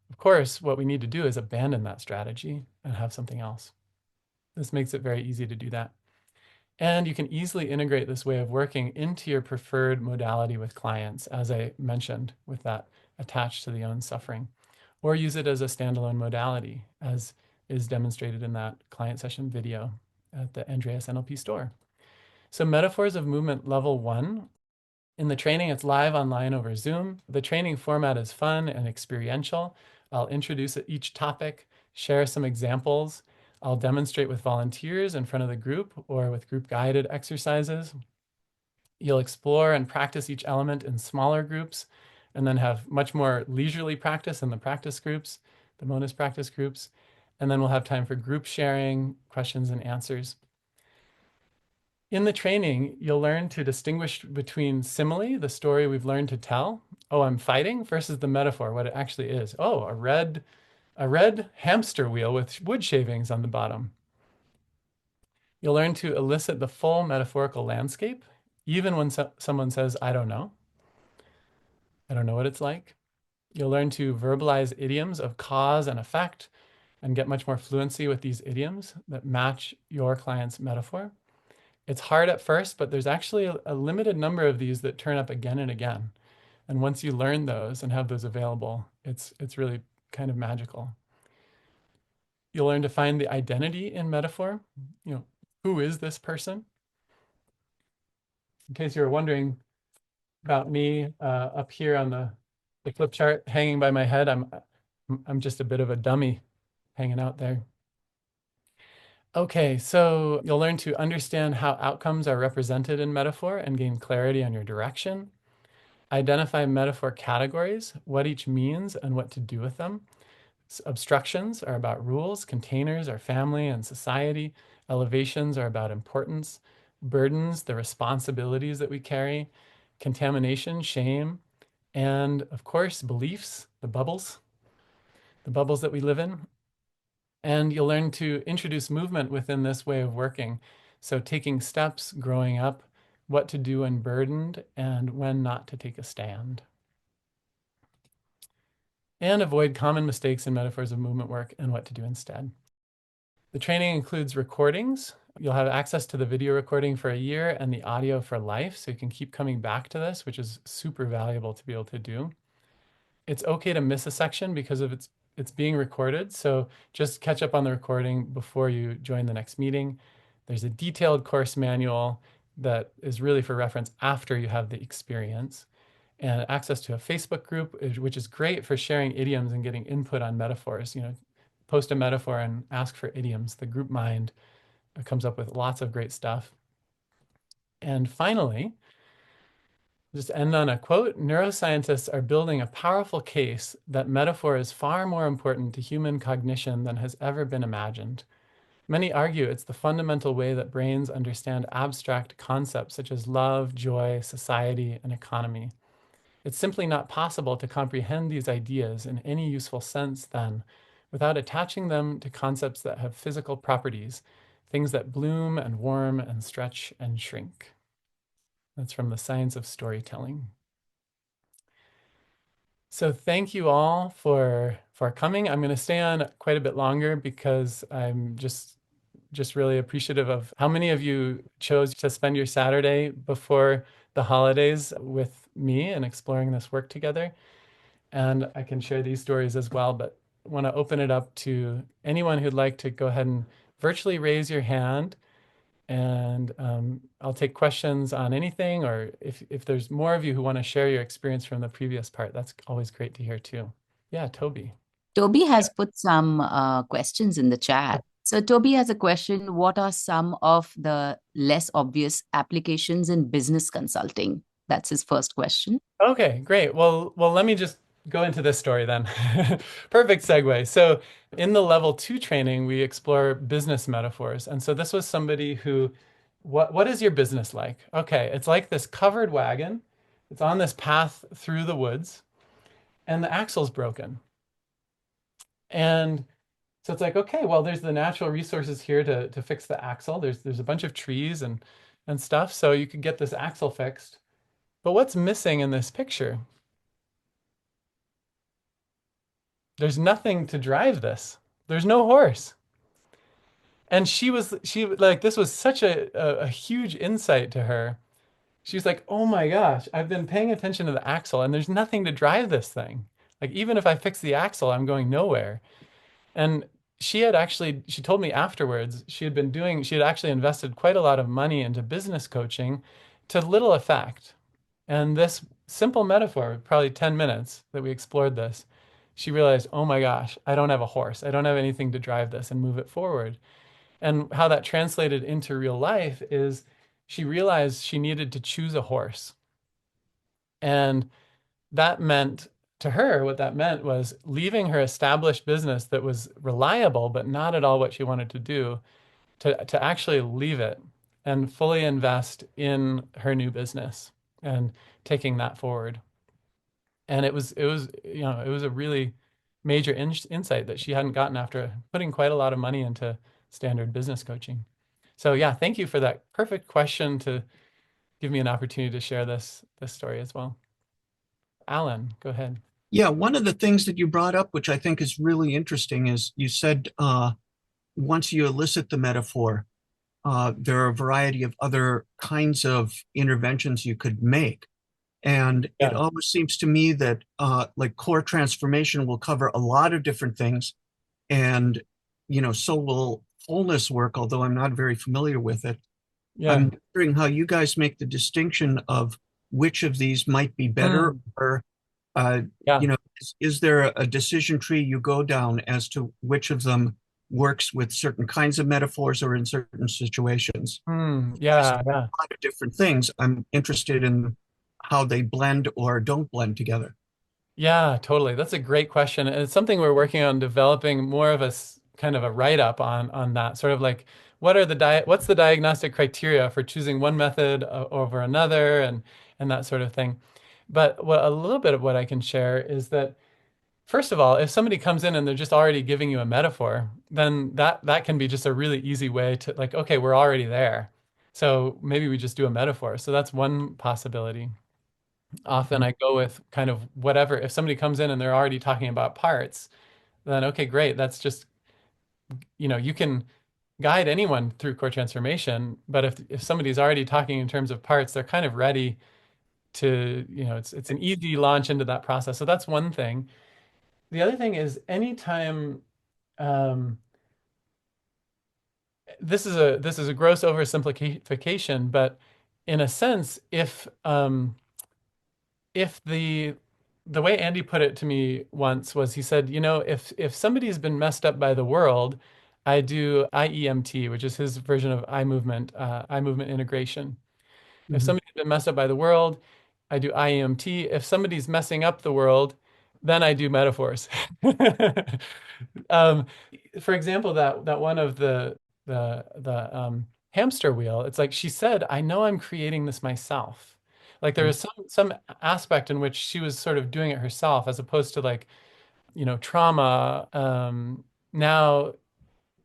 of course, what we need to do is abandon that strategy and have something else. This makes it very easy to do that. And you can easily integrate this way of working into your preferred modality with clients, as I mentioned, with that attached to the own suffering, or use it as a standalone modality, as is demonstrated in that client session video at the Andreas NLP store. So Metaphors of Movement Level 1. In the training, it's live online over Zoom. The training format is fun and experiential. I'll introduce each topic, share some examples. I'll demonstrate with volunteers in front of the group or with group guided exercises. You'll explore and practice each element in smaller groups, and then have much more leisurely practice in the practice groups, the Monas practice groups. And then we'll have time for group sharing, questions and answers. In the training, you'll learn to distinguish between simile, the story we've learned to tell, oh, I'm fighting, versus the metaphor, what it actually is. Oh, a red hamster wheel with wood shavings on the bottom. You'll learn to elicit the full metaphorical landscape, even when someone says, I don't know. I don't know what it's like. You'll learn to verbalize idioms of cause and effect and get much more fluency with these idioms that match your client's metaphor. It's hard at first, but there's actually a limited number of these that turn up again and again. And once you learn those and have those available, it's really kind of magical. You'll learn to find the identity in metaphor. Who is this person? In case you were wondering about me, up here on the flip chart hanging by my head, I'm just a bit of a dummy hanging out there. Okay, so you'll learn to understand how outcomes are represented in metaphor and gain clarity on your direction. Identify metaphor categories, what each means and what to do with them. Obstructions are about rules, containers are family and society, elevations are about importance, burdens, the responsibilities that we carry, contamination, shame, and of course, beliefs, the bubbles that we live in. And you'll learn to introduce movement within this way of working. So taking steps, growing up, what to do when burdened, and when not to take a stand. And avoid common mistakes in metaphors of movement work and what to do instead. The training includes recordings. You'll have access to the video recording for a year and the audio for life, so you can keep coming back to this, which is super valuable to be able to do. It's okay to miss a section because of it's being recorded, so just catch up on the recording before you join the next meeting. There's a detailed course manual that is really for reference after you have the experience, and access to a Facebook group, which is great for sharing idioms and getting input on metaphors. Post a metaphor and ask for idioms. The group mind comes up with lots of great stuff. And finally, just end on a quote, neuroscientists are building a powerful case that metaphor is far more important to human cognition than has ever been imagined. Many argue it's the fundamental way that brains understand abstract concepts such as love, joy, society, and economy. It's simply not possible to comprehend these ideas in any useful sense, then, without attaching them to concepts that have physical properties, things that bloom and warm and stretch and shrink. That's from The Science of Storytelling. So thank you all for coming. I'm going to stay on quite a bit longer because I'm just really appreciative of how many of you chose to spend your Saturday before the holidays with me and exploring this work together. And I can share these stories as well, but I want to open it up to anyone who'd like to go ahead and virtually raise your hand. And I'll take questions on anything, or if there's more of you who want to share your experience from the previous part, that's always great to hear too. Yeah, Toby. Toby has put some questions in the chat. So Toby has a question. What are some of the less obvious applications in business consulting? That's his first question. Okay, great. Well, let me just go into this story then. Perfect segue. So in the level 2 training, we explore business metaphors. And so this was somebody who, what is your business like? Okay, it's like this covered wagon. It's on this path through the woods, and the axle's broken. And so it's like, okay, well, there's the natural resources here to fix the axle. There's a bunch of trees and stuff, so you could get this axle fixed. But what's missing in this picture? There's nothing to drive this. There's no horse. And she like, this was such a huge insight to her. She was like, oh my gosh, I've been paying attention to the axle and there's nothing to drive this thing. Like, even if I fix the axle, I'm going nowhere. And she told me afterwards, she had actually invested quite a lot of money into business coaching to little effect. And this simple metaphor, probably 10 minutes that we explored this, she realized, oh my gosh, I don't have a horse. I don't have anything to drive this and move it forward. And how that translated into real life is she realized she needed to choose a horse. And that meant to her, what that meant was leaving her established business that was reliable, but not at all what she wanted to do, to actually leave it and fully invest in her new business and taking that forward. And it was a really major insight that she hadn't gotten after putting quite a lot of money into standard business coaching. So yeah, thank you for that perfect question to give me an opportunity to share this story as well. Alan, go ahead. Yeah, one of the things that you brought up, which I think is really interesting, is you said once you elicit the metaphor, there are a variety of other kinds of interventions you could make. And it Yeah. almost seems to me that like core transformation will cover a lot of different things. And, so will wholeness work, although I'm not very familiar with it. Yeah. I'm wondering how you guys make the distinction of which of these might be better, Mm. or, uh, Yeah. is there a decision tree you go down as to which of them works with certain kinds of metaphors or in certain situations? There's Yeah. Yeah. a lot of different things. I'm interested in how they blend or don't blend together. Yeah, totally. That's a great question. And it's something we're working on developing more of a kind of a write-up on that. Sort of like what's the diagnostic criteria for choosing one method over another and that sort of thing. But a little bit of what I can share is that first of all, if somebody comes in and they're just already giving you a metaphor, then that can be just a really easy way to like, okay, we're already there. So maybe we just do a metaphor. So that's one possibility. Often I go with kind of whatever. If somebody comes in and they're already talking about parts, then okay, great. That's just, you can guide anyone through core transformation. But if somebody's already talking in terms of parts, they're kind of ready to, it's an easy launch into that process. So that's one thing. The other thing is anytime, um, this is a gross oversimplification, but in a sense, if the way Andy put it to me once was he said, if somebody's been messed up by the world, I do IEMT, which is his version of eye movement integration. If Mhm. somebody's been messed up by the world, I do IEMT. If somebody's messing up the world, then I do metaphors. Um, for example, that one of the hamster wheel, it's like she said, I know I'm creating this myself. Like there was some aspect in which she was sort of doing it herself, as opposed to like, trauma. Now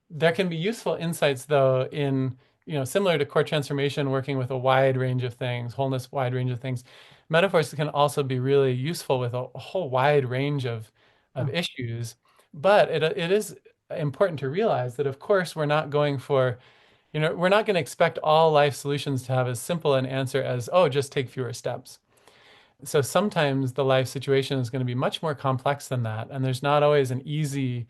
there can be useful insights though in, similar to core transformation, working with a wide range of things, wholeness, wide range of things. Metaphors can also be really useful with a whole wide range of issues. But it is important to realize that, of course, we're not going to expect all life solutions to have as simple an answer as, oh, just take fewer steps. So sometimes the life situation is going to be much more complex than that, and there's not always an easy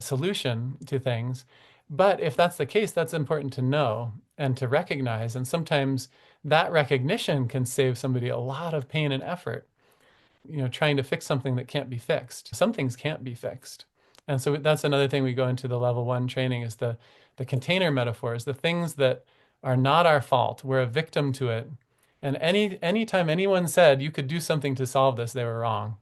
solution to things. But if that's the case, that's important to know and to recognize. And sometimes that recognition can save somebody a lot of pain and effort, trying to fix something that can't be fixed. Some things can't be fixed. And so that's another thing we go into the level one training is the container metaphors, the things that are not our fault. We're a victim to it. And anytime anyone said you could do something to solve this, they were wrong.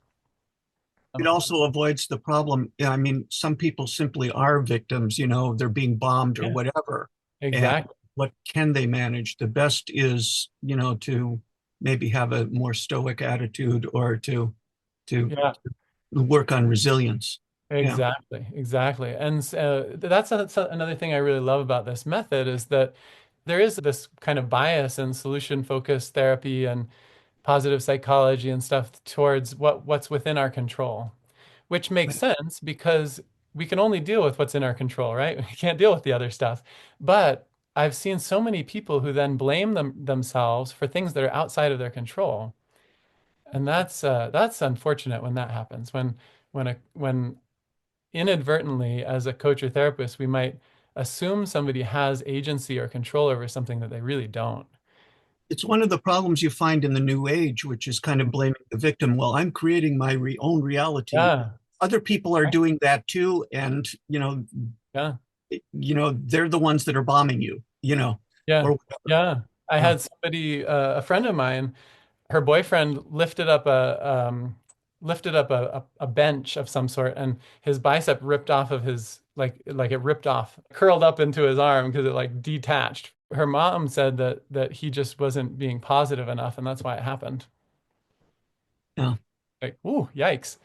It also avoids the problem. Yeah, I mean, some people simply are victims, they're being bombed or Yeah, whatever. And exactly. what can they manage? The best is, to maybe have a more stoic attitude or to Yeah. work on resilience. Yeah. Exactly, exactly. And that's another thing I really love about this method is that there is this kind of bias in solution focused therapy and positive psychology and stuff towards what's within our control, which makes sense because we can only deal with what's in our control, right? We can't deal with the other stuff. But I've seen so many people who then blame themselves for things that are outside of their control. And that's unfortunate when that happens. When inadvertently, as a coach or therapist, we might assume somebody has agency or control over something that they really don't. It's one of the problems you find in the new age, which is kind of blaming the victim. Well, I'm creating my own reality. Yeah, Other people are doing that too, and yeah, they're the ones that are bombing you, yeah, or whatever. yeah. I Yeah. had somebody, a friend of mine, her boyfriend lifted up a bench of some sort, and his bicep ripped off of his like it ripped off, curled up into his arm because it like detached. Her mom said that he just wasn't being positive enough, and that's why it happened. Yeah. Like, ooh, yikes.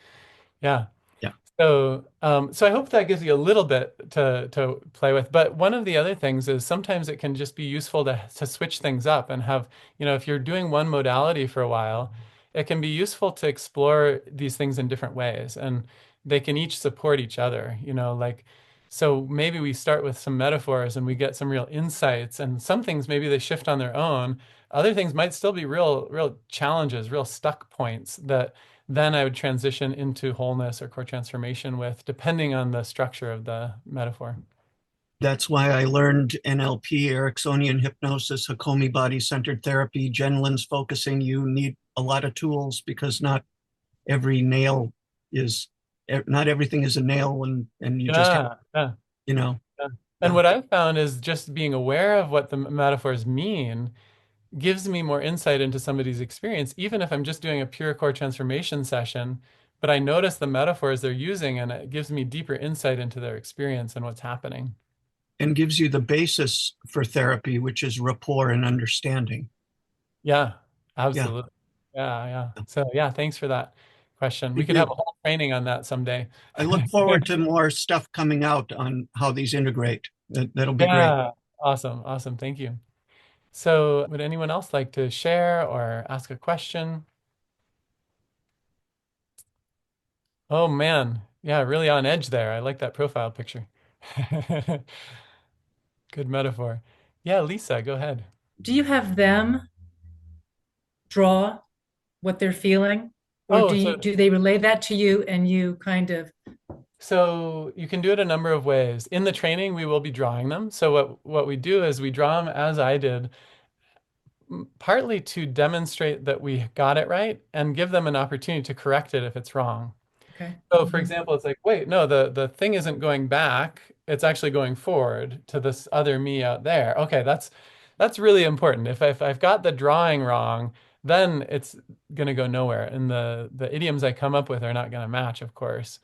Yeah. Yeah. So I hope that gives you a little bit to play with. But one of the other things is sometimes it can just be useful to switch things up and have, if you're doing one modality for a while, it can be useful to explore these things in different ways, and they can each support each other, like, so maybe we start with some metaphors and we get some real insights, and some things maybe they shift on their own. Other things might still be real challenges, real stuck points that then I would transition into wholeness or core transformation with, depending on the structure of the metaphor. That's why I learned NLP, Ericksonian hypnosis, Hakomi body-centered therapy, Jen Lin's focusing. You need a lot of tools because not everything is a nail, and you just have, Yeah. you know. Yeah. And what I've found is just being aware of what the metaphors mean gives me more insight into somebody's experience, even if I'm just doing a pure core transformation session, but I notice the metaphors they're using and it gives me deeper insight into their experience and what's happening. And gives you the basis for therapy, which is rapport and understanding. Yeah, absolutely. Yeah. So yeah, thanks for that question. We could have a whole training on that someday. I look forward to more stuff coming out on how these integrate. That'll be great. Yeah, awesome. Thank you. So would anyone else like to share or ask a question? Oh man, yeah, really on edge there. I like that profile picture. Good metaphor. Yeah, Lisa, go ahead. Do you have them draw what they're feeling? Or Oh, so do they relay that to you and you kind of... So you can do it a number of ways. In the training, we will be drawing them. So what we do is we draw them as I did, partly to demonstrate that we got it right and give them an opportunity to correct it if it's wrong. Okay. So for example, it's like, wait, no, the thing isn't going back. It's actually going forward to this other me out there. Okay, that's really important. If I've got the drawing wrong, then it's going to go nowhere. And the idioms I come up with are not going to match, of course.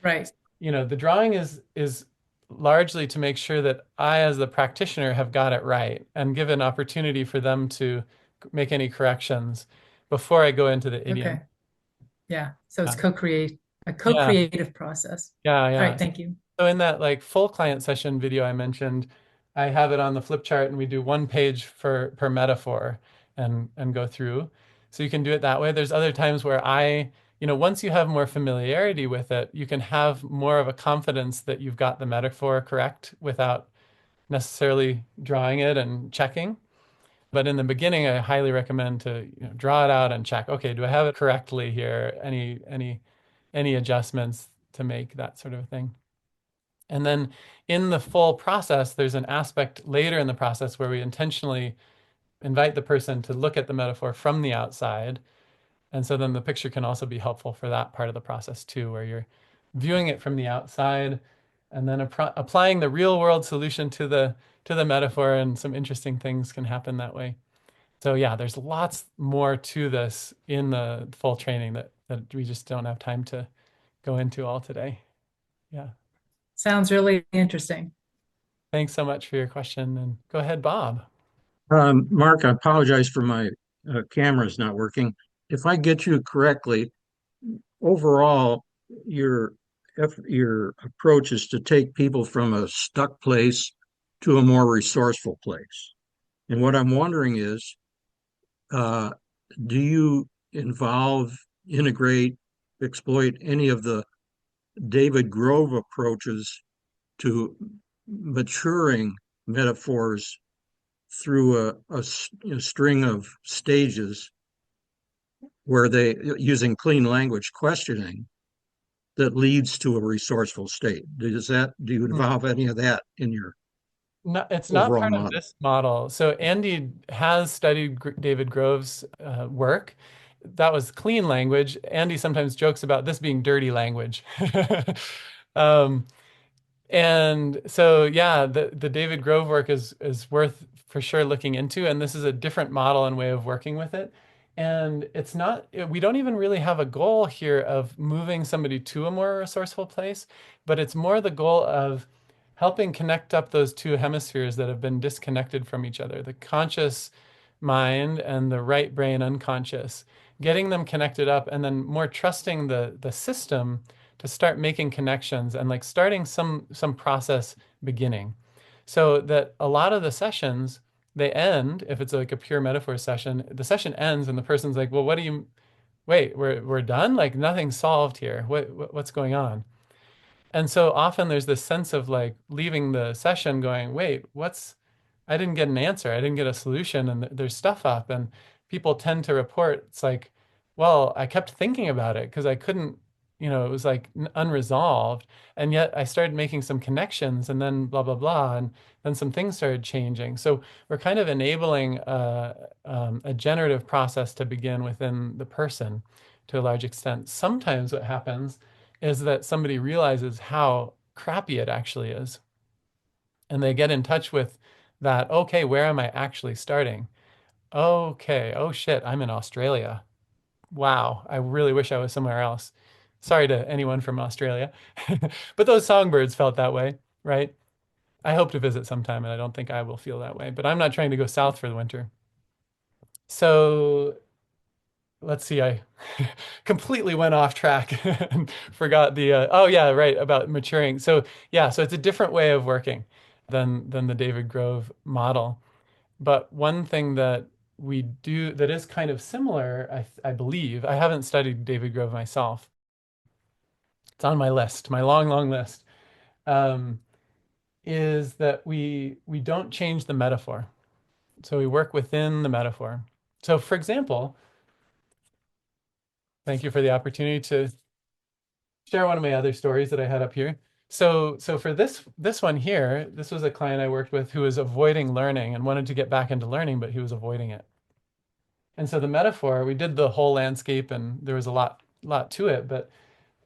Right. The drawing is largely to make sure that I, as the practitioner, have got it right and give an opportunity for them to make any corrections before I go into the idiom. Okay. Yeah. So it's Yeah. a co-creative process. Yeah. All right. Thank you. So in that like full client session video I mentioned, I have it on the flip chart and we do one page per metaphor and go through. So you can do it that way. There's other times where once you have more familiarity with it, you can have more of a confidence that you've got the metaphor correct without necessarily drawing it and checking. But in the beginning, I highly recommend to draw it out and check. Okay, do I have it correctly here? Any adjustments to make, that sort of thing. And then in the full process, there's an aspect later in the process where we intentionally invite the person to look at the metaphor from the outside. And so then the picture can also be helpful for that part of the process too, where you're viewing it from the outside and then applying the real world solution to the metaphor, and some interesting things can happen that way. So yeah, there's lots more to this in the full training that we just don't have time to go into all today. Yeah. Sounds really interesting. Thanks so much for your question. And go ahead, Bob. Mark, I apologize for my camera's not working. If I get you correctly, overall, your approach is to take people from a stuck place to a more resourceful place. And what I'm wondering is, do you integrate, exploit any of the David Grove approaches to maturing metaphors through a string of stages where they, using clean language questioning, that leads to a resourceful state? Do you involve any of that in your No, it's not overall part of model? this model. So Andy has studied David Grove's work. That was clean language. Andy sometimes jokes about this being dirty language. Um, and so, yeah, the David Grove work is worth for sure looking into. And this is a different model and way of working with it. And it's not, we don't even really have a goal here of moving somebody to a more resourceful place, but it's more the goal of helping connect up those two hemispheres that have been disconnected from each other, the conscious mind and the right brain unconscious, getting them connected up, and then more trusting the system to start making connections and like starting some process beginning. So that a lot of the sessions, they end, if it's like a pure metaphor session, the session ends and the person's like, well, wait, we're done? Like nothing's solved here. What's going on? And so often there's this sense of like leaving the session going, wait, I didn't get an answer. I didn't get a solution, and there's stuff up. And people tend to report, it's like, well, I kept thinking about it because I couldn't, it was like unresolved. And yet I started making some connections and then blah, blah, blah. And then some things started changing. So we're kind of enabling a generative process to begin within the person to a large extent. Sometimes what happens is that somebody realizes how crappy it actually is. And they get in touch with that, okay, where am I actually starting? Okay, oh shit, I'm in Australia. Wow, I really wish I was somewhere else. Sorry to anyone from Australia. But those songbirds felt that way, right? I hope to visit sometime, and I don't think I will feel that way. But I'm not trying to go south for the winter. So let's see, I completely went off track and forgot oh yeah, right, about maturing. So yeah, so it's a different way of working than the David Grove model. But one thing that we do that is kind of similar, I believe, I haven't studied David Grove myself. It's on my list, my long, long list, um, is that we don't change the metaphor. So we work within the metaphor. So for example, thank you for the opportunity to share one of my other stories that I had up here. So for this one here, this was a client I worked with who was avoiding learning and wanted to get back into learning, but he was avoiding it. And so the metaphor, we did the whole landscape and there was a lot to it, but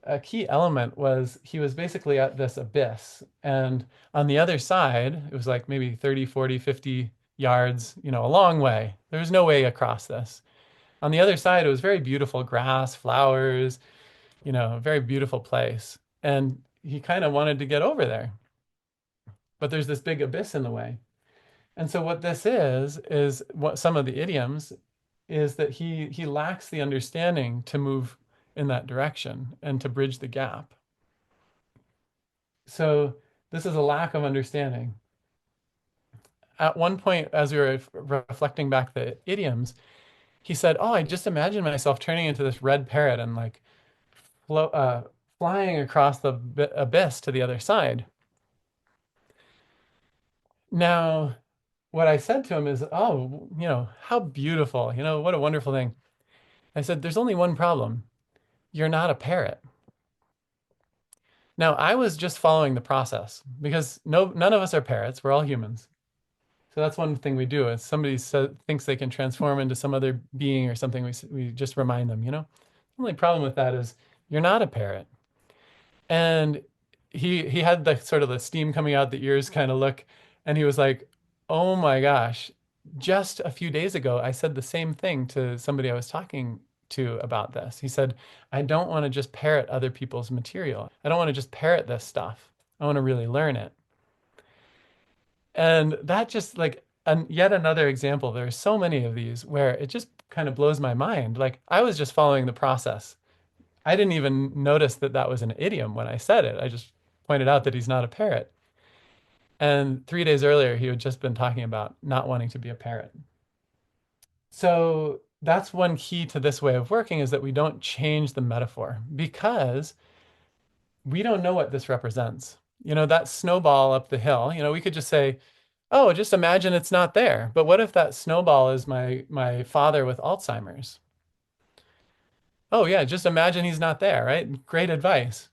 a key element was he was basically at this abyss. And on the other side, it was like maybe 30, 40, 50 yards, a long way. There was no way across this. On the other side, it was very beautiful grass, flowers, a very beautiful place. And he kind of wanted to get over there. But there's this big abyss in the way. And so what this is what some of the idioms is that he lacks the understanding to move in that direction and to bridge the gap. So this is a lack of understanding. At one point, as we were reflecting back the idioms, he said, "Oh, I just imagine myself turning into this red parrot and like flying across the abyss to the other side." Now, what I said to him is, "Oh, how beautiful, what a wonderful thing." I said, "There's only one problem. You're not a parrot." Now, I was just following the process because none of us are parrots. We're all humans. So that's one thing we do. If somebody thinks they can transform into some other being or something, we just remind them, The only problem with that is you're not a parrot. And he had the sort of the steam coming out the ears kind of look, and he was like, "Oh my gosh, just a few days ago, I said the same thing to somebody I was talking to about this." He said, "I don't want to just parrot other people's material. I don't want to just parrot this stuff. I want to really learn it." And that just like yet another example. There are so many of these where it just kind of blows my mind. Like I was just following the process. I didn't even notice that that was an idiom when I said it. I just pointed out that he's not a parrot. And 3 days earlier, he had just been talking about not wanting to be a parrot. So that's one key to this way of working is that we don't change the metaphor because we don't know what this represents. That snowball up the hill, we could just say, "Oh, just imagine it's not there." But what if that snowball is my father with Alzheimer's? Oh yeah, just imagine he's not there, right? Great advice.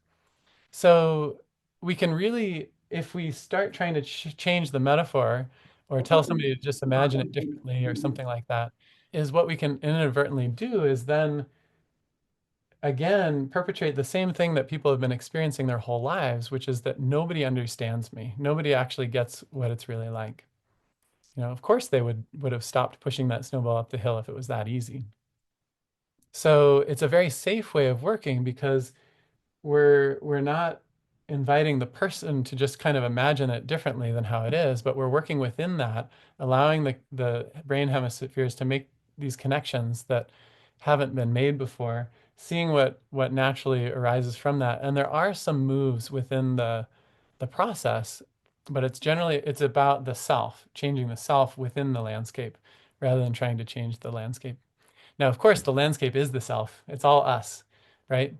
So we can really, if we start trying to change the metaphor or tell somebody to just imagine it differently or something like that, is what we can inadvertently do is then again perpetrate the same thing that people have been experiencing their whole lives, which is that nobody understands me. Nobody actually gets what it's really like. Of course they would have stopped pushing that snowball up the hill if it was that easy. So it's a very safe way of working because we're not inviting the person to just kind of imagine it differently than how it is, but we're working within that, allowing the brain hemispheres to make these connections that haven't been made before, seeing what naturally arises from that. And there are some moves within the process, but it's about the self, changing the self within the landscape rather than trying to change the landscape. Now, of course, the landscape is the self. It's all us, right?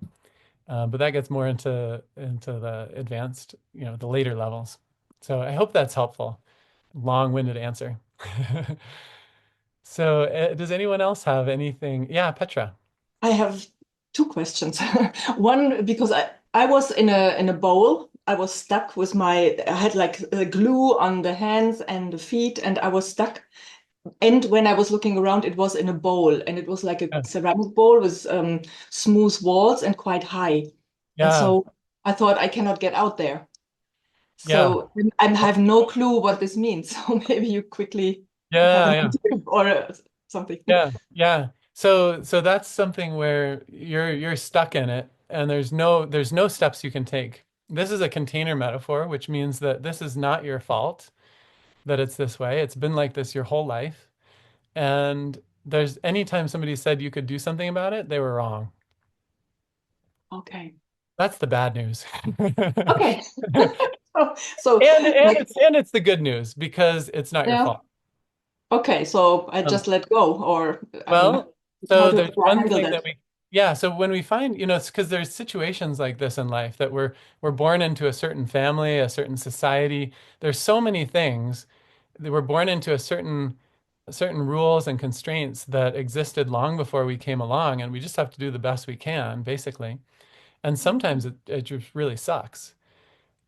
But that gets more into the advanced, the later levels. So I hope that's helpful. Long-winded answer. So does anyone else have anything? Yeah, Petra. I have two questions. One, because I was in a bowl. I was stuck with I had like glue on the hands and the feet, and I was stuck. And when I was looking around, it was in a bowl, and it was like a Yeah. ceramic bowl with smooth walls and quite high. And Yeah. so I thought I cannot get out there. Yeah. So I have no clue what this means. So maybe you quickly have an Yeah. idea or something. Yeah. Yeah. So that's something where you're stuck in it, and there's no steps you can take. This is a container metaphor, which means that this is not your fault that it's this way. It's been like this your whole life. And there's anytime somebody said you could do something about it, they were wrong. Okay. That's the bad news. Okay. So And like, it's the good news because it's not your yeah. fault. Okay, so I Um, just let go, or I mean, well, how so do there's I one handle thing that? that yeah, so when we find, it's because there's situations like this in life that we're born into a certain family, a certain society. There's so many things that we're born into a certain rules and constraints that existed long before we came along, and we just have to do the best we can, basically. And sometimes it just really sucks.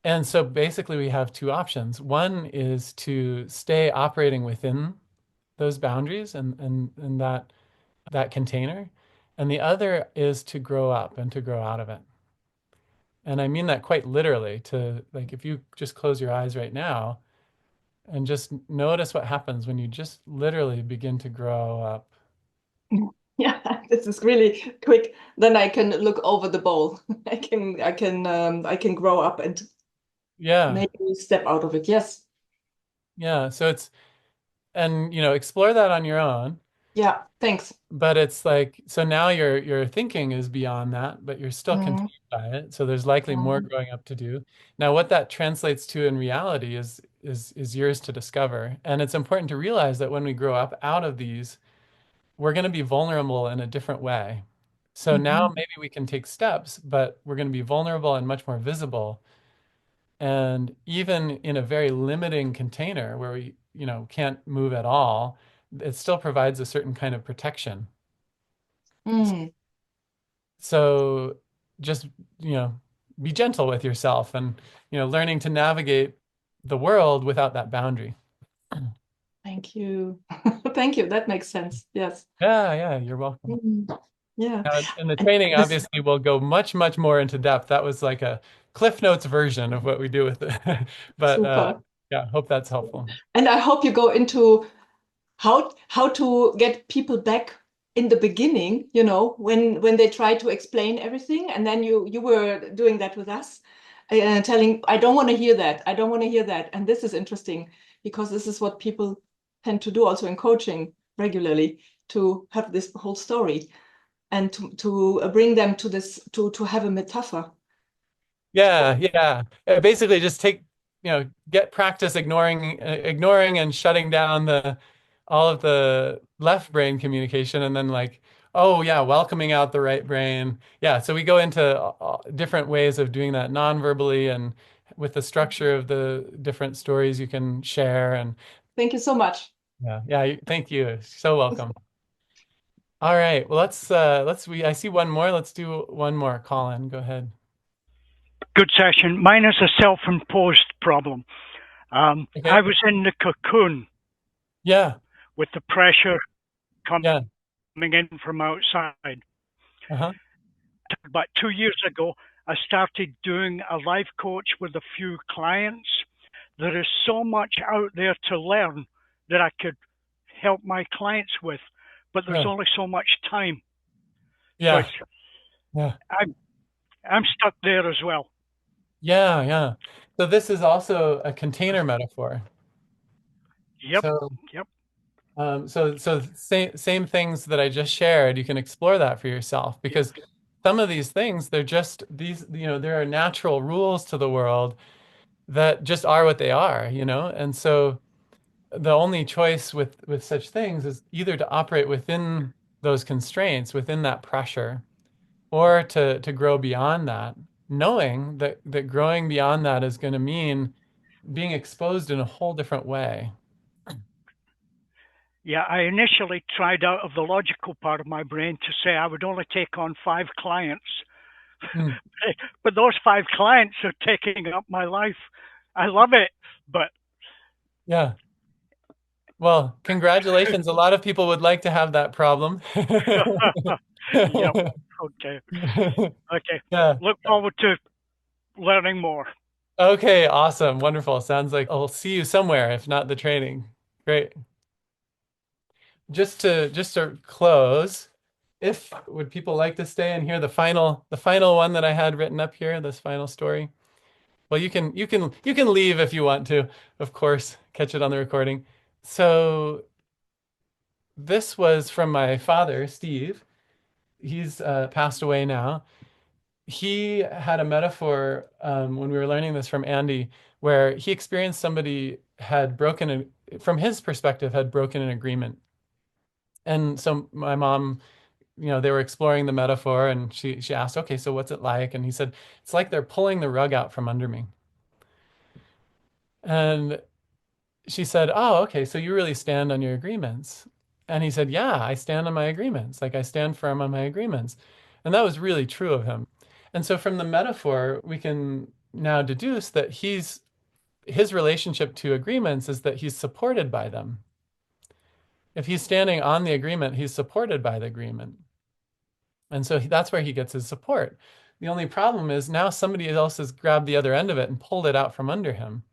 And so basically, we have two options. One is to stay operating within those boundaries and that container. And the other is to grow up and to grow out of it. And I mean that quite literally to like if you just close your eyes right now and just notice what happens when you just literally begin to grow up. Yeah, this is really quick. Then I can look over the bowl. I can grow up and Yeah. maybe step out of it. Yes. Yeah. So and explore that on your own. Yeah, thanks. But it's like, so now your thinking is beyond that, but you're still Mm, contained by it. So there's likely more mm, growing up to do. Now, what that translates to in reality is yours to discover. And it's important to realize that when we grow up out of these, we're going to be vulnerable in a different way. So now mhm, maybe we can take steps, but we're going to be vulnerable and much more visible. And even in a very limiting container where we, can't move at all, it still provides a certain kind of protection. mm. So just, be gentle with yourself and, learning to navigate the world without that boundary. Thank you. Thank you. That makes sense. Yes. Yeah, you're welcome. Mm, yeah. Now, and the And training this, obviously will go much, much more into depth. That was like a Cliff Notes version of what we do with it. But super. yeah, hope that's helpful. And I hope you go into how to get people back in the beginning, when they try to explain everything, and then you were doing that with us, telling, I don't want to hear that, I don't want to hear that. And this is interesting because this is what people tend to do also in coaching regularly, to have this whole story and to bring them to this, to have a metaphor. Yeah. Basically, just get practice ignoring and shutting down all of the left brain communication, and then like, oh yeah, welcoming out the right brain. Yeah, so we go into different ways of doing that non-verbally and with the structure of the different stories you can share. And Thank you so much. yeah, thank you. So welcome. All right, well I see one more. Let's do one more. Colin, go ahead. Good session. Mine is a self-imposed problem. Okay. I was in the cocoon Yeah. with the pressure coming Yeah. in from outside. Uh-huh. About 2 years ago, I started doing a life coach with a few clients. There is so much out there to learn that I could help my clients with, but there's Yeah. only so much time. Yeah. So Yeah. I'm stuck there as well. Yeah. So this is also a container metaphor. Yep. So, Yep. so same things that I just shared, you can explore that for yourself because some of these things, they're just these, there are natural rules to the world that just are what they are, and so the only choice with such things is either to operate within those constraints, within that pressure, or to grow beyond that, knowing that growing beyond that is going to mean being exposed in a whole different way. Yeah, I initially tried out of the logical part of my brain to say I would only take on 5 clients. Mm. But those 5 clients are taking up my life. I love it, but Yeah. Well, congratulations. A lot of people would like to have that problem. yep. Okay. Okay. Yeah. Look forward to learning more. Okay, awesome. Wonderful. Sounds like I'll see you somewhere, if not the training. Great. Just to close, would people like to stay and hear the final one that I had written up here, this final story? Well, you can leave if you want to, of course, catch it on the recording. So this was from my father, Steve. He's passed away now. He had a metaphor when we were learning this from Andy, where he experienced somebody had broken, from his perspective, had broken an agreement. And so my mom, they were exploring the metaphor, and she asked, okay, so what's it like? And he said, it's like they're pulling the rug out from under me. And she said, oh, okay, so you really stand on your agreements. And he said, yeah, I stand on my agreements. Like, I stand firm on my agreements. And that was really true of him. And so from the metaphor, we can now deduce that his relationship to agreements is that he's supported by them. If he's standing on the agreement, he's supported by the agreement. And so that's where he gets his support. The only problem is now somebody else has grabbed the other end of it and pulled it out from under him.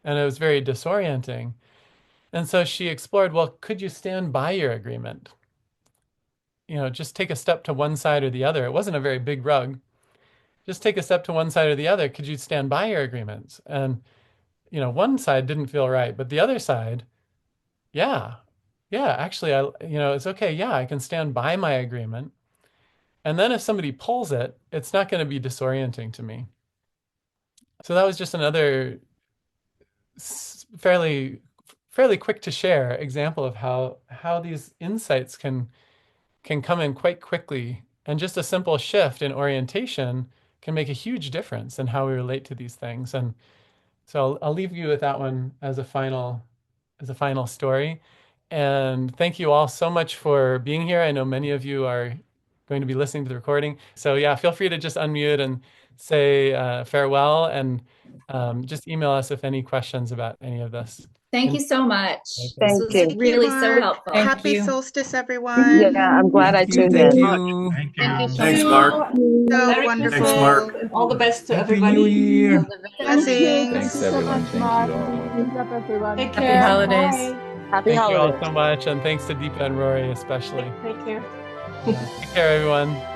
And it was very disorienting. And so she explored, well, could you stand by your agreement? Just take a step to one side or the other. It wasn't a very big rug. Just take a step to one side or the other. Could you stand by your agreements? And, one side didn't feel right, but the other side, yeah, actually, it's okay. Yeah, I can stand by my agreement. And then if somebody pulls it, it's not going to be disorienting to me. So that was just another fairly quick to share example of how these insights can come in quite quickly, and just a simple shift in orientation can make a huge difference in how we relate to these things. And so I'll leave you with that one as a final story. And thank you all so much for being here. I know many of you are going to be listening to the recording. So yeah, feel free to just unmute and say farewell, and just email us if any questions about any of this. Thank you so much. Thank This was you. really so Mark. helpful. Happy solstice, everyone. Yeah, I'm glad I tuned Thank in. you. Thank you so Thanks, much. Mark. So Merry wonderful. Christmas, Mark. and all the best to Happy everybody. New Year. Blessings. Thanks, everyone. Thank you all. Take Happy care. holidays. Bye. Happy Thank you all holidays. so much, and thanks to Deepa and Rory especially. Take care. Take care, everyone.